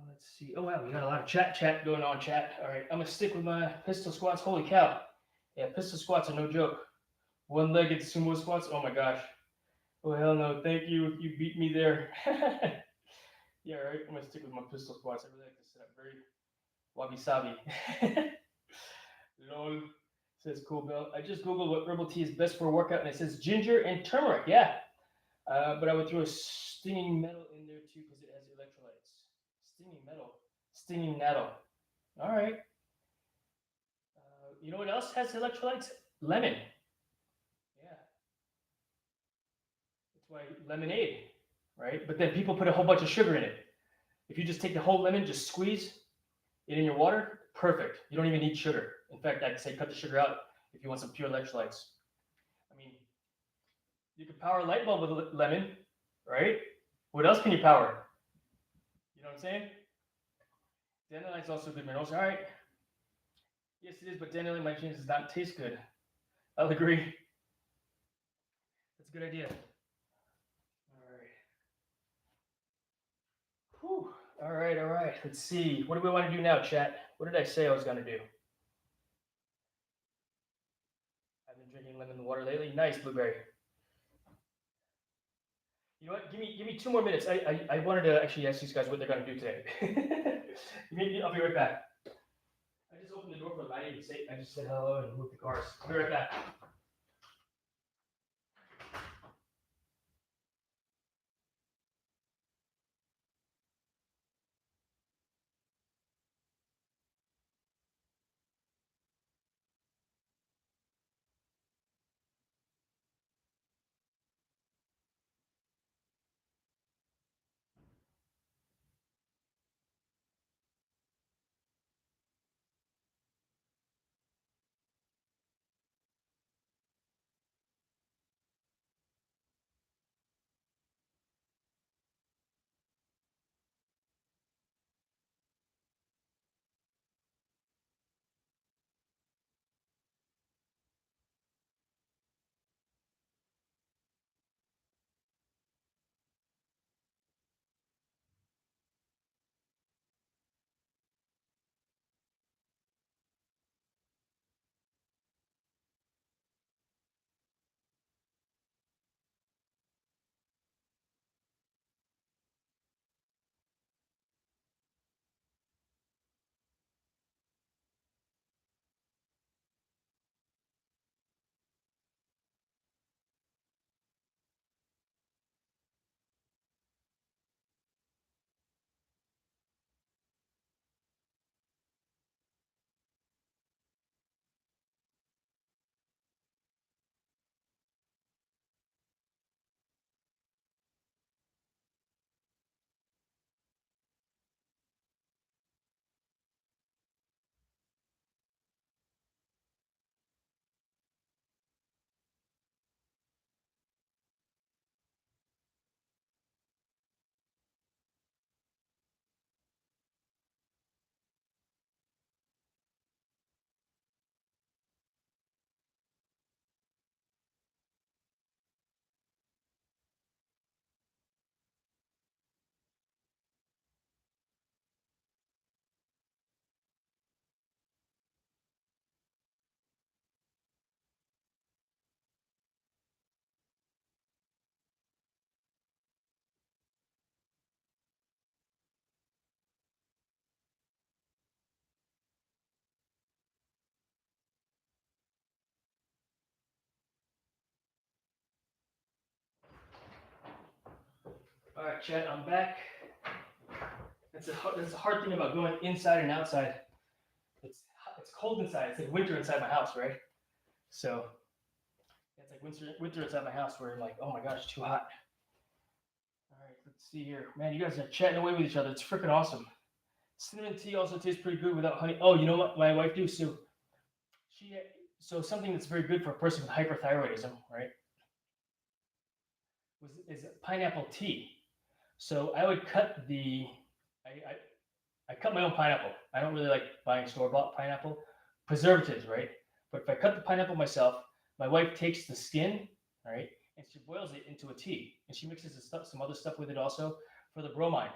Speaker 1: Let's see. Oh wow, we got a lot of chat going on. Chat. All right, I'm gonna stick with my pistol squats. Holy cow! Yeah, pistol squats are no joke. One-legged sumo squats. Oh my gosh. Oh hell no! Thank you. You beat me there. Yeah, all right. I'm gonna stick with my pistol squats. I really like to sit up very wabi-sabi. Lol. Says Cool Bill. I just googled what herbal tea is best for a workout, and it says ginger and turmeric. Yeah, but I would throw a stinging nettle in there too because it has electrolytes. Stinging metal. Stinging nettle. All right. You know what else has electrolytes? Lemon. Yeah. That's why lemonade, right? But then people put a whole bunch of sugar in it. If you just take the whole lemon, just squeeze it in your water, perfect. You don't even need sugar. In fact, I'd say cut the sugar out if you want some pure electrolytes. I mean, you can power a light bulb with a lemon, right? What else can you power? You know what I'm saying? Dandelion's also good minerals. All right. Yes, it is, but dandelion my change does not taste good. I'll agree. That's a good idea. All right. Whew. All right, all right. Let's see. What do we want to do now, chat? What did I say I was going to do? I've been drinking lemon water lately. Nice, Blueberry. You know what? Give me 2 more minutes. I wanted to actually ask these guys what they're going to do today. I'll be right back. I just opened the door for them. I just said hello and moved the cars. I'll be right back. All right, chat. I'm back. That's a hard thing about going inside and outside. It's cold inside. It's like winter inside my house, right? So it's like winter inside my house where I'm like, oh my gosh, it's too hot. All right, let's see here. Man, you guys are chatting away with each other. It's freaking awesome. Cinnamon tea also tastes pretty good without honey. Oh, you know what my wife do? So something that's very good for a person with hyperthyroidism, right? Is pineapple tea. So I would cut I cut my own pineapple. I don't really like buying store-bought pineapple. Preservatives, right? But if I cut the pineapple myself, my wife takes the skin, all right, and she boils it into a tea, and she mixes some other stuff with it also for the bromine.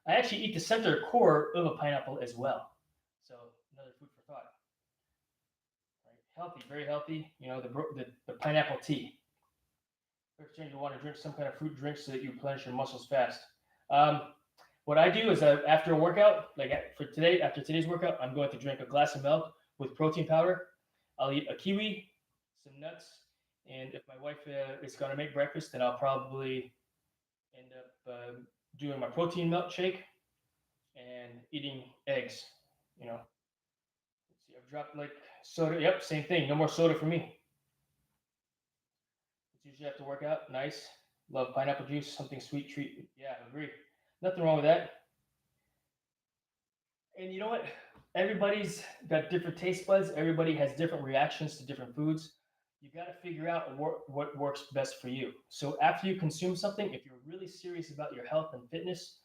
Speaker 1: I actually eat the center core of a pineapple as well. So another food for thought. Right? Healthy, very healthy. You know, the pineapple tea. First thing you want to drink some kind of fruit drink so that you replenish your muscles fast. Um, what I do is after a workout, like for today, after today's workout, I'm going to drink a glass of milk with protein powder. I'll eat a kiwi, some nuts, and if my wife is going to make breakfast, then I'll probably end up doing my protein milkshake and eating eggs. You know, let's see, I've dropped like soda. Yep, same thing. No more soda for me. It's usually after workout. Nice. Love pineapple juice, something sweet treat. Yeah, I agree. Nothing wrong with that. And you know what? Everybody's got different taste buds. Everybody has different reactions to different foods. You got to figure out what works best for you. So after you consume something, if you're really serious about your health and fitness,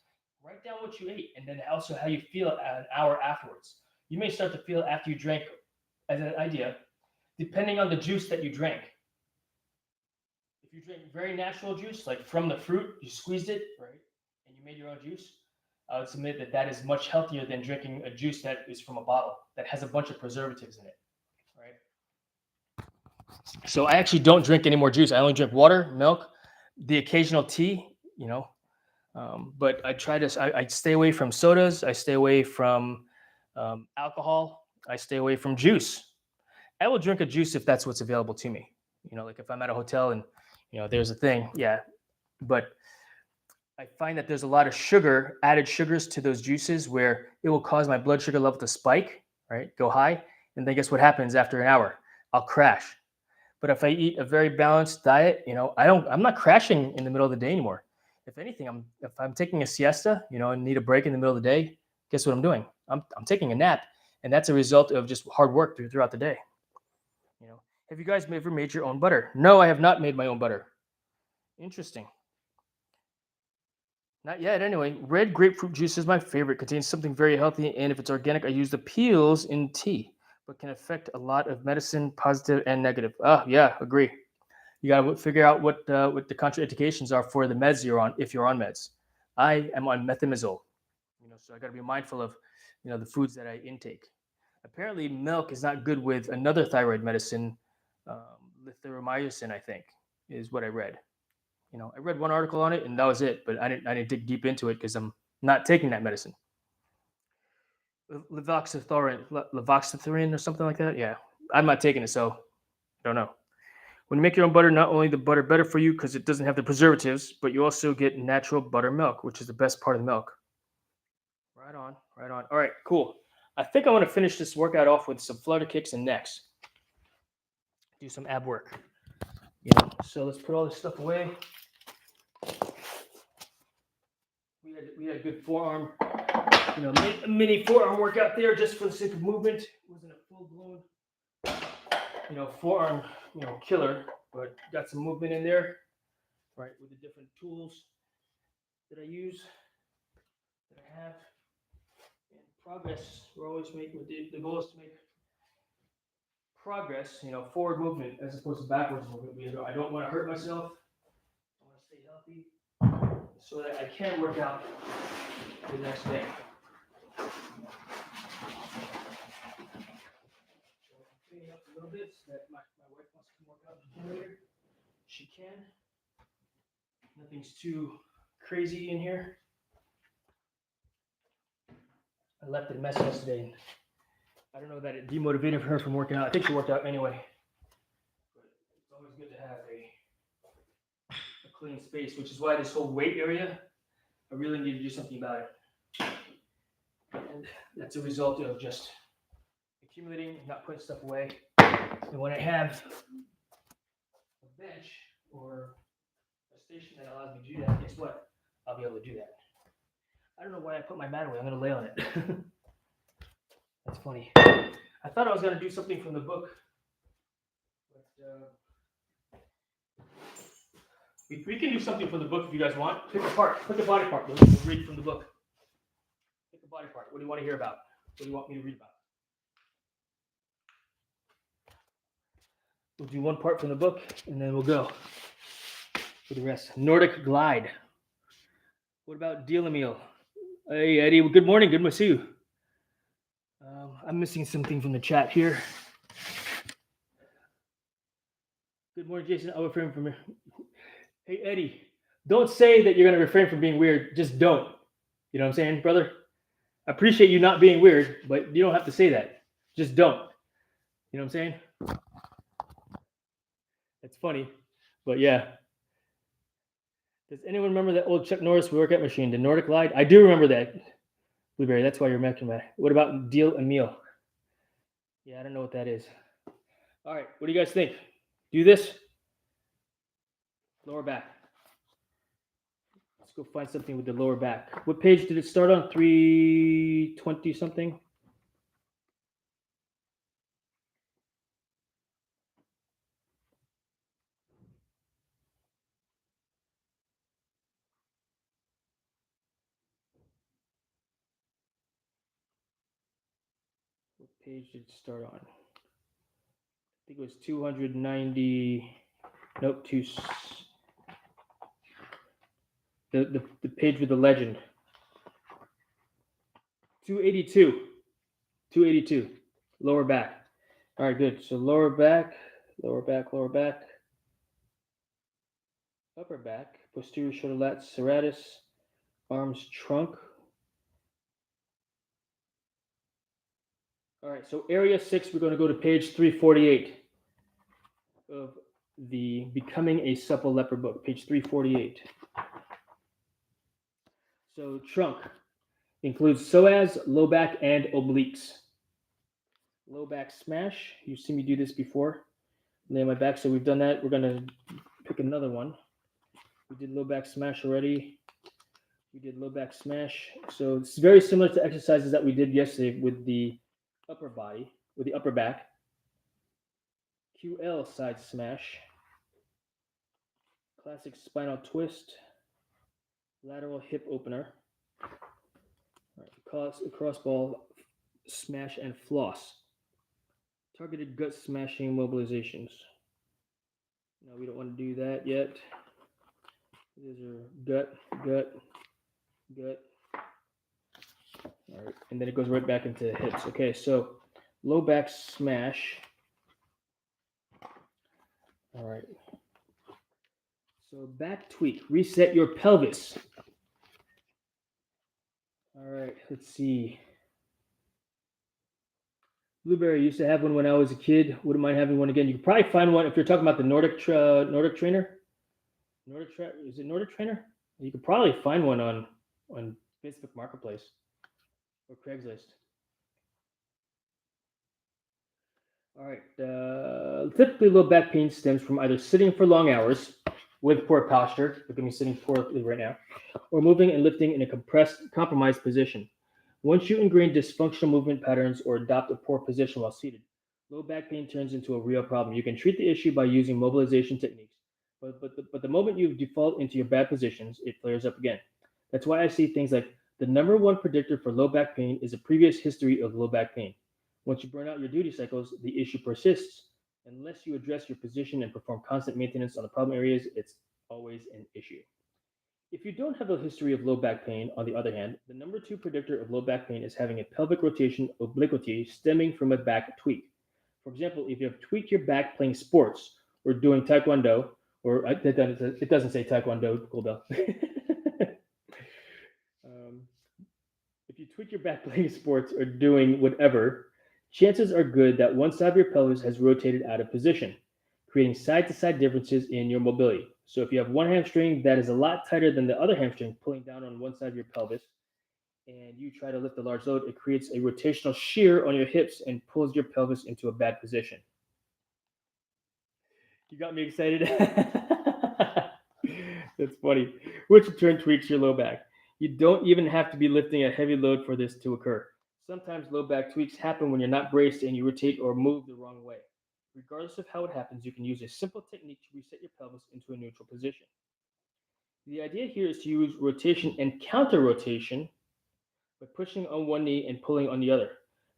Speaker 1: write down what you ate and then also how you feel an hour afterwards. You may start to feel after you drank, as an idea, depending on the juice that you drank. If you drink very natural juice, like from the fruit, you squeezed it, right, and you made your own juice, I would submit that that is much healthier than drinking a juice that is from a bottle that has a bunch of preservatives in it, right? So I actually don't drink any more juice. I only drink water, milk, the occasional tea, you know. But I try to. I stay away from sodas. I stay away from alcohol. I stay away from juice. I will drink a juice if that's what's available to me. You know, like if I'm at a hotel and there's a thing, yeah. But I find that there's a lot of sugar, added sugars to those juices where it will cause my blood sugar level to spike, right? Go high. And then guess what happens after an hour? I'll crash. But if I eat a very balanced diet, I'm not crashing in the middle of the day anymore. If anything, if I'm taking a siesta, and need a break in the middle of the day, guess what I'm doing? I'm taking a nap. And that's a result of just hard work throughout the day. Have you guys ever made your own butter? No, I have not made my own butter. Interesting. Not yet, anyway. Red grapefruit juice is my favorite. Contains something very healthy, and if it's organic, I use the peels in tea, but can affect a lot of medicine, positive and negative. Yeah, agree. You got to figure out what the contraindications are for the meds you're on, if you're on meds. I am on methimazole, so I got to be mindful of, the foods that I intake. Apparently, milk is not good with another thyroid medicine, lithiumycin, I think, is what I read. I read one article on it and that was it, but I didn't dig deep into it because I'm not taking that medicine. Levoxithirin or something like that. Yeah, I'm not taking it, so I don't know. When you make your own butter, not only the butter better for you because it doesn't have the preservatives, but you also get natural buttermilk, which is the best part of the milk. Right on, right on. All right, cool. I think I want to finish this workout off with some flutter kicks and necks. Do some ab work. So let's put all this stuff away. We had a good forearm, a mini forearm workout there just for the sake of movement. It wasn't a full blown, forearm, killer, but got some movement in there, right, with the different tools that I use, that I have. And progress, we're always making, the goal is to make progress, forward movement as opposed to backwards movement. I don't want to hurt myself. I want to stay healthy so that I can work out the next day. So I'm cleaning up a little bit so that my wife wants to come work out in the gym later. She can. Nothing's too crazy in here. I left it a mess yesterday. I don't know that it demotivated her from working out. I think she worked out anyway. But it's always good to have a clean space, which is why this whole weight area, I really need to do something about it. And that's a result of just accumulating, not putting stuff away. And when I have a bench or a station that allows me to do that, guess what? I'll be able to do that. I don't know why I put my mat away. I'm going to lay on it. That's funny. I thought I was going to do something from the book, but we can do something from the book if you guys want. Pick a part. Pick a body part. We'll read from the book. Pick a body part. What do you want to hear about? What do you want me to read about? We'll do one part from the book, and then we'll go. for the rest. Nordic Glide. What about Dealamil? Hey, Eddie. Good morning. Good to see you. I'm missing something from the chat here. Good morning, Jason. I'll refrain from. Hey, Eddie. Don't say that you're going to refrain from being weird. Just don't. You know what I'm saying, brother? I appreciate you not being weird, but you don't have to say that. Just don't. You know what I'm saying? It's funny, but yeah. Does anyone remember that old Chuck Norris workout machine, the Nordic Glide? I do remember that. Blueberry, that's why you're making that. What about Deal and Meal? Yeah, I don't know what that is. All right, what do you guys think? Do this. Lower back. Let's go find something with the lower back. What page did it start on? 320 something? What page did it start on? I think it was 290. Nope, the page with the legend. 282. 282. Lower back. All right, good. So lower back, lower back, lower back. Upper back, posterior shoulder lat serratus, arms trunk. All right, so area 6, we're going to go to page 348 of the Becoming a Supple Leper book, page 348. So trunk includes psoas, low back, and obliques. Low back smash, you've seen me do this before. Lay on my back, so we've done that. We're going to pick another one. We did low back smash already. We did low back smash. So it's very similar to exercises that we did yesterday with the upper body, with the upper back. QL side smash. Classic spinal twist. Lateral hip opener. All right, cross ball smash and floss. Targeted gut smashing mobilizations. No, we don't want to do that yet. These are gut. All right, and then it goes right back into the hips. Okay, so low back smash. All right. So back tweak, reset your pelvis. All right, let's see. Blueberry used to have one when I was a kid. Wouldn't mind having one again. You could probably find one if you're talking about the Nordic Trainer. Is it Nordic Trainer? You could probably find one on Facebook Marketplace or Craigslist. All right. Typically, low back pain stems from either sitting for long hours with poor posture, look at me sitting poorly right now, or moving and lifting in a compromised position. Once you ingrain dysfunctional movement patterns or adopt a poor position while seated, low back pain turns into a real problem. You can treat the issue by using mobilization techniques, but the moment you default into your bad positions, it flares up again. That's why I see things like the number one predictor for low back pain is a previous history of low back pain. Once you burn out your duty cycles, the issue persists. Unless you address your position and perform constant maintenance on the problem areas, it's always an issue. If you don't have a history of low back pain, on the other hand, the number two predictor of low back pain is having a pelvic rotation obliquity stemming from a back tweak. For example, if you have tweaked your back playing sports or doing taekwondo, or it doesn't say taekwondo, cool bell. If you tweak your back playing sports or doing whatever, chances are good that one side of your pelvis has rotated out of position, creating side-to-side differences in your mobility. So if you have one hamstring that is a lot tighter than the other hamstring pulling down on one side of your pelvis, and you try to lift a large load, it creates a rotational shear on your hips and pulls your pelvis into a bad position. You got me excited? That's funny. Which in turn tweaks your low back. You don't even have to be lifting a heavy load for this to occur. Sometimes low back tweaks happen when you're not braced and you rotate or move the wrong way. Regardless of how it happens, you can use a simple technique to reset your pelvis into a neutral position. The idea here is to use rotation and counter rotation by pushing on one knee and pulling on the other.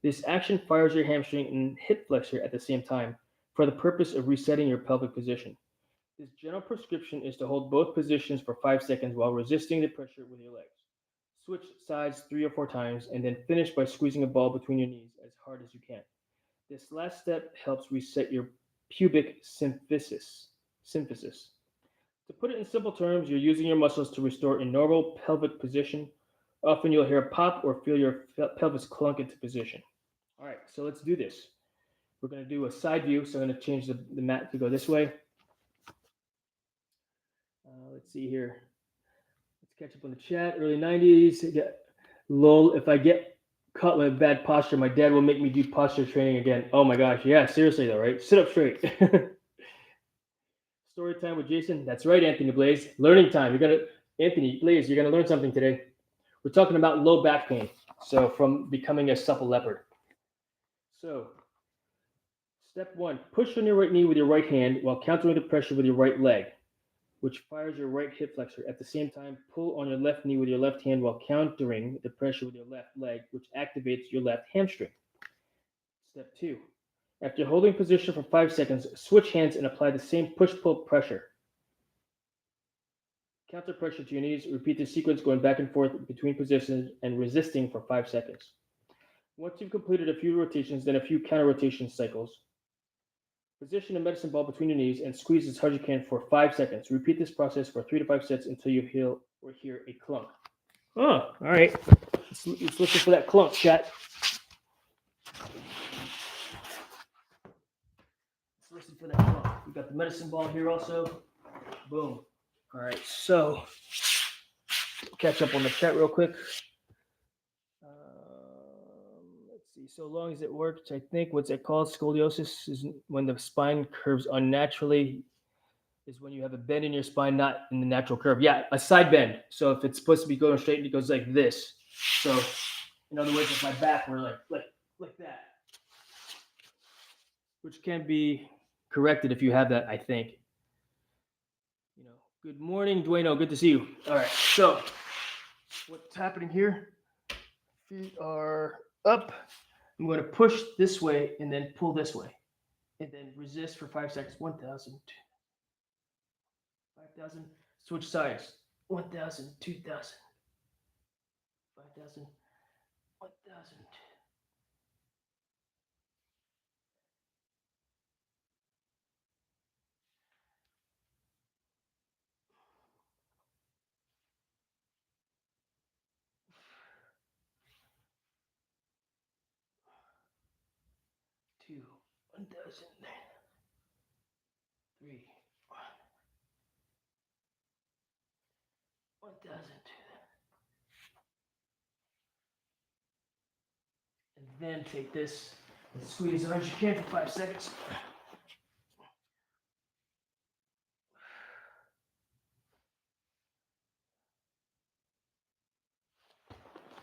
Speaker 1: This action fires your hamstring and hip flexor at the same time for the purpose of resetting your pelvic position. This general prescription is to hold both positions for 5 seconds while resisting the pressure with your legs. Switch sides 3 or 4 times and then finish by squeezing a ball between your knees as hard as you can. This last step helps reset your pubic symphysis. To put it in simple terms, you're using your muscles to restore a normal pelvic position. Often you'll hear a pop or feel your pelvis clunk into position. All right, so let's do this. We're going to do a side view, so I'm going to change the mat to go this way. Let's see here. Let's catch up on the chat. Early 90s. Lol, if I get caught with bad posture, my dad will make me do posture training again. Oh my gosh. Yeah, seriously though, right? Sit up straight. Story time with Jason. That's right, Anthony Blaze. Learning time. Anthony Blaze, you're gonna learn something today. We're talking about low back pain. So from becoming a supple leopard. So step 1, push on your right knee with your right hand while countering the pressure with your right leg, which fires your right hip flexor. At the same time, pull on your left knee with your left hand while countering the pressure with your left leg, which activates your left hamstring. Step 2, after holding position for 5 seconds, switch hands and apply the same push-pull pressure. Counter pressure to your knees. Repeat the sequence going back and forth between positions and resisting for 5 seconds. Once you've completed a few rotations, then a few counter rotation cycles, position a medicine ball between your knees and squeeze as hard as you can for 5 seconds. Repeat this process for 3 to 5 sets until you feel or hear a clunk. Oh, all right. Let's listen for that clunk, chat. Let's listen for that clunk. We got the medicine ball here also. Boom. All right, so catch up on the chat real quick. Let's see. So long as it works, I think what's it called? Scoliosis is when the spine curves unnaturally. Is when you have a bend in your spine, not in the natural curve. Yeah, a side bend. So if it's supposed to be going straight, it goes like this. So in other words, if my back were like that, which can be corrected if you have that, I think. You know. Good morning, Dueno. Good to see you. All right. So what's happening here? Feet are up. I'm going to push this way and then pull this way, and then resist for 5 seconds. 1,000. 5,000, switch sides. 1,000, 2,000, 5,000, 1,000. Two, 1,000, 3, 1,000. And then take this and squeeze as hard as you can for 5 seconds.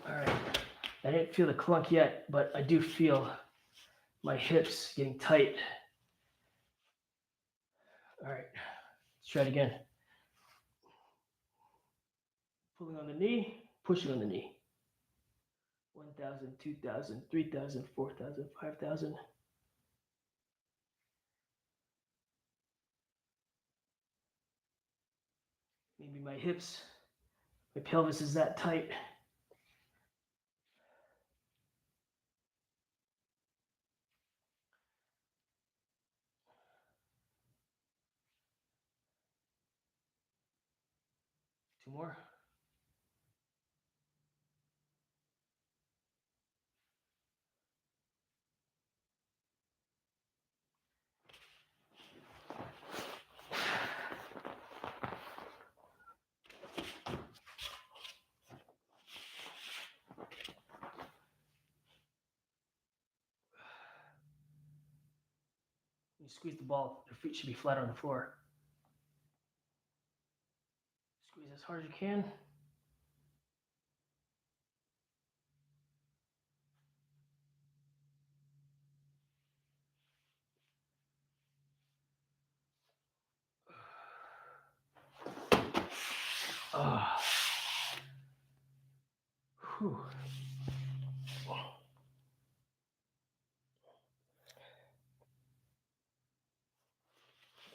Speaker 1: All right. I didn't feel the clunk yet, but I do feel my hips getting tight. All right. Let's try it again. Pulling on the knee, pushing on the knee. 1,000, 2,000, 3,000, 4,000, 5,000. Maybe my hips, my pelvis is that tight. Two more. You squeeze the ball, your feet should be flat on the floor. Squeeze as hard as you can. Whew.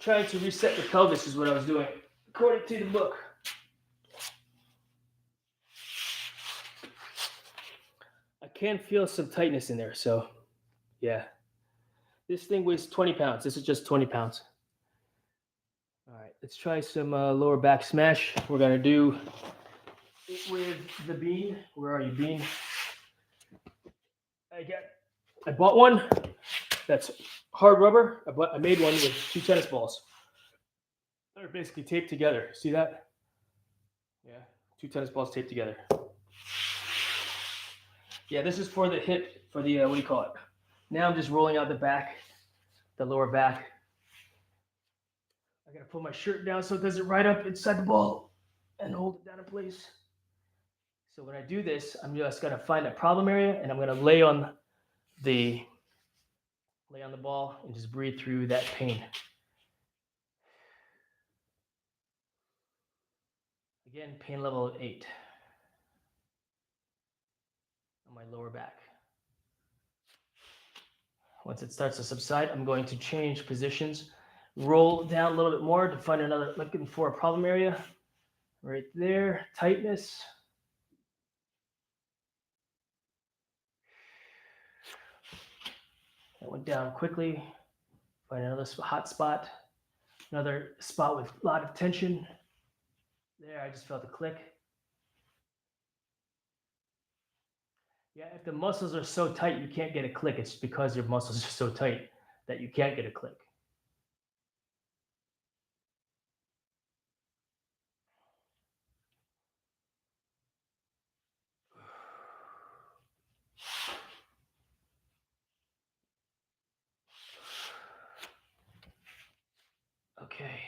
Speaker 1: trying to reset the pelvis is what I was doing, according to the book. I can feel some tightness in there, so yeah. This thing weighs 20 pounds. This is just 20 pounds. All right, let's try some lower back smash. We're gonna do it with the bean. Where are you, bean? I bought one that's hard rubber. I made one with 2 tennis balls. They're basically taped together. See that? Yeah, 2 tennis balls taped together. Yeah, this is for the hip, for the, what do you call it? Now I'm just rolling out the back, the lower back. I gotta pull my shirt down so it doesn't ride up inside the ball and hold it down in place. So when I do this, I'm just gonna find a problem area and I'm gonna lay on the ball and just breathe through that pain. Again, pain level of 8 on my lower back. Once it starts to subside, I'm going to change positions, roll down a little bit more to find another, looking for a problem area. Right there, tightness. That went down quickly. Find another hot spot, another spot with a lot of tension. There, I just felt a click. Yeah, if the muscles are so tight you can't get a click, it's because your muscles are so tight that you can't get a click. Okay.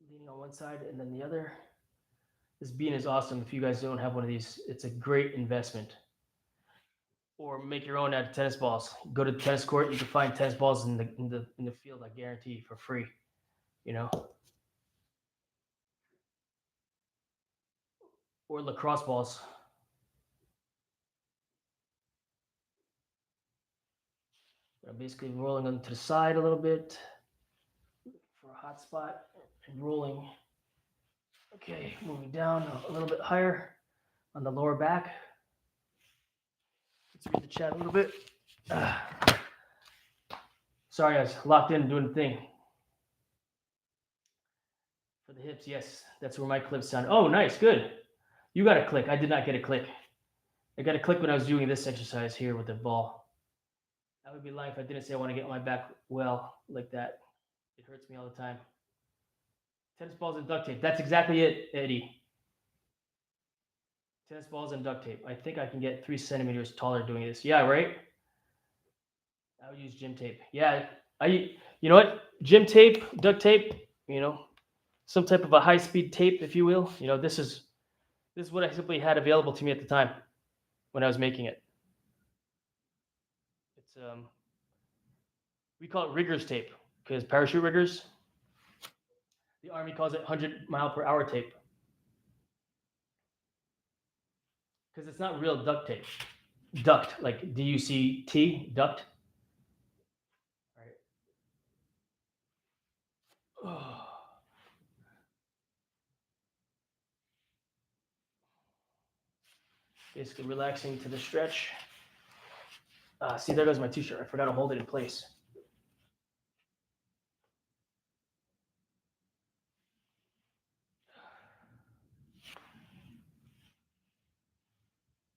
Speaker 1: Leaning on one side and then the other. This bean is awesome. If you guys don't have one of these, it's a great investment. Or make your own out of tennis balls. Go to the tennis court. You can find tennis balls in the field. I guarantee for free. You know. Or lacrosse balls. I'm basically rolling them to the side a little bit for a hot spot and rolling. Okay, moving down a little bit higher on the lower back. Let's read the chat a little bit. Sorry, I was locked in doing the thing. For the hips, yes, that's where my clips sound. Oh, nice, good. You got a click. I did not get a click. I got a click when I was doing this exercise here with the ball. I would be lying if I didn't say I want to get my back well like that. It hurts me all the time. Tennis balls and duct tape. That's exactly it, Eddie. Tennis balls and duct tape. I think I can get 3 centimeters taller doing this. Yeah, right? I would use gym tape. Yeah, you know what? Gym tape, duct tape, you know, some type of a high-speed tape, if you will. You know, this is what I simply had available to me at the time when I was making it. It's we call it riggers tape because parachute riggers. The Army calls it 100-mile-per-hour tape because it's not real duct tape. Duct, like D-U-C-T, duct. All right. Oh. Basically relaxing to the stretch. See, there goes my t-shirt. I forgot to hold it in place.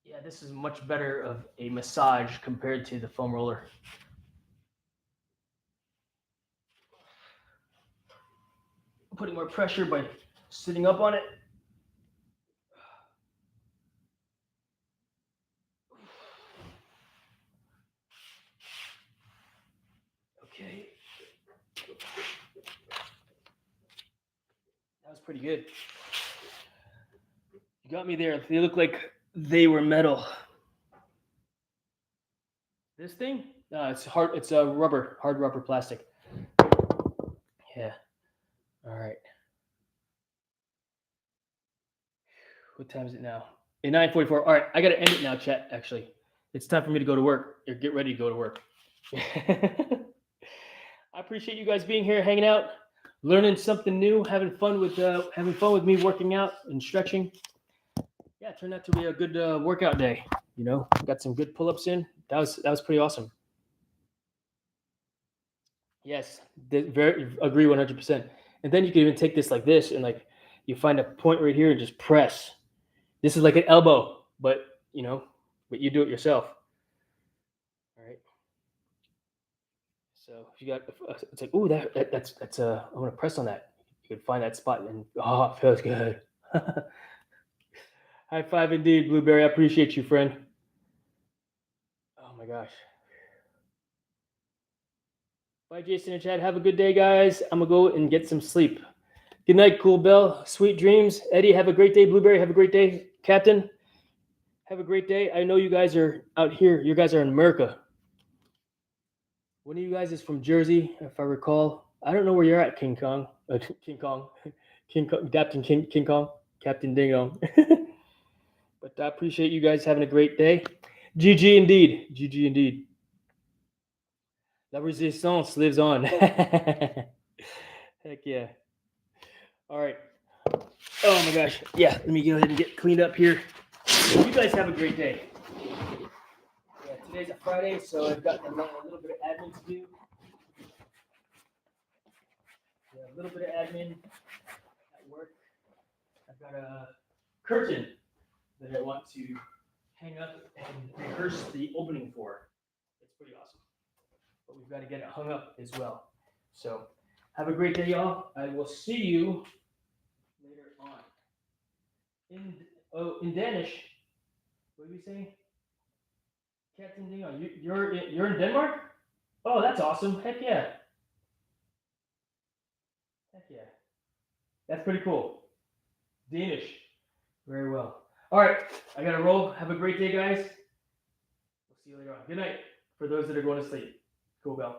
Speaker 1: Yeah, this is much better of a massage compared to the foam roller. Putting more pressure by sitting up on it. Okay. That was pretty good. You got me there. They look like they were metal. This thing? It's hard. It's a rubber, hard rubber plastic. Yeah. All right. What time is it now? 9:44. All right, I gotta end it now, chat. Actually, it's time for me to go to work. Or get ready to go to work. I appreciate you guys being here, hanging out, learning something new, having fun with me working out and stretching. Yeah, it turned out to be a good workout day. You know, got some good pull-ups in. That was pretty awesome. Yes, very agree 100%. And then you can even take this like this and like you find a point right here and just press. This is like an elbow, but you know, but you do it yourself. All right. So if you got, it's like, oh, that's I want to press on that. You can find that spot and oh, it feels good. High five indeed, Blueberry. I appreciate you, friend. Oh my gosh. Bye, Jason and Chad. Have a good day, guys. I'm gonna go and get some sleep. Good night, Cool Bell. Sweet dreams. Eddie, have a great day. Blueberry, have a great day. Captain, have a great day. I know you guys are out here. You guys are in America. One of you guys is from Jersey, if I recall. I don't know where you're at, King Kong. King Kong. King Kong. King Kong. Captain Dingo. But I appreciate you guys having a great day. GG indeed. GG indeed. La resistance lives on. Heck yeah. All right. Oh my gosh. Yeah, let me go ahead and get cleaned up here. You guys have a great day. Yeah, today's a Friday, so I've got a little bit of admin to do. Yeah, a little bit of admin at work. I've got a curtain that I want to hang up and rehearse the opening for. It's pretty awesome. But we've got to get it hung up as well. So have a great day, y'all. I will see you later on. In Danish, what are you saying? Captain Dingo, you're in Denmark? Oh, that's awesome. Heck yeah. Heck yeah. That's pretty cool. Danish. Very well. All right. I got to roll. Have a great day, guys. We'll see you later on. Good night for those that are going to sleep. Cool, Bell.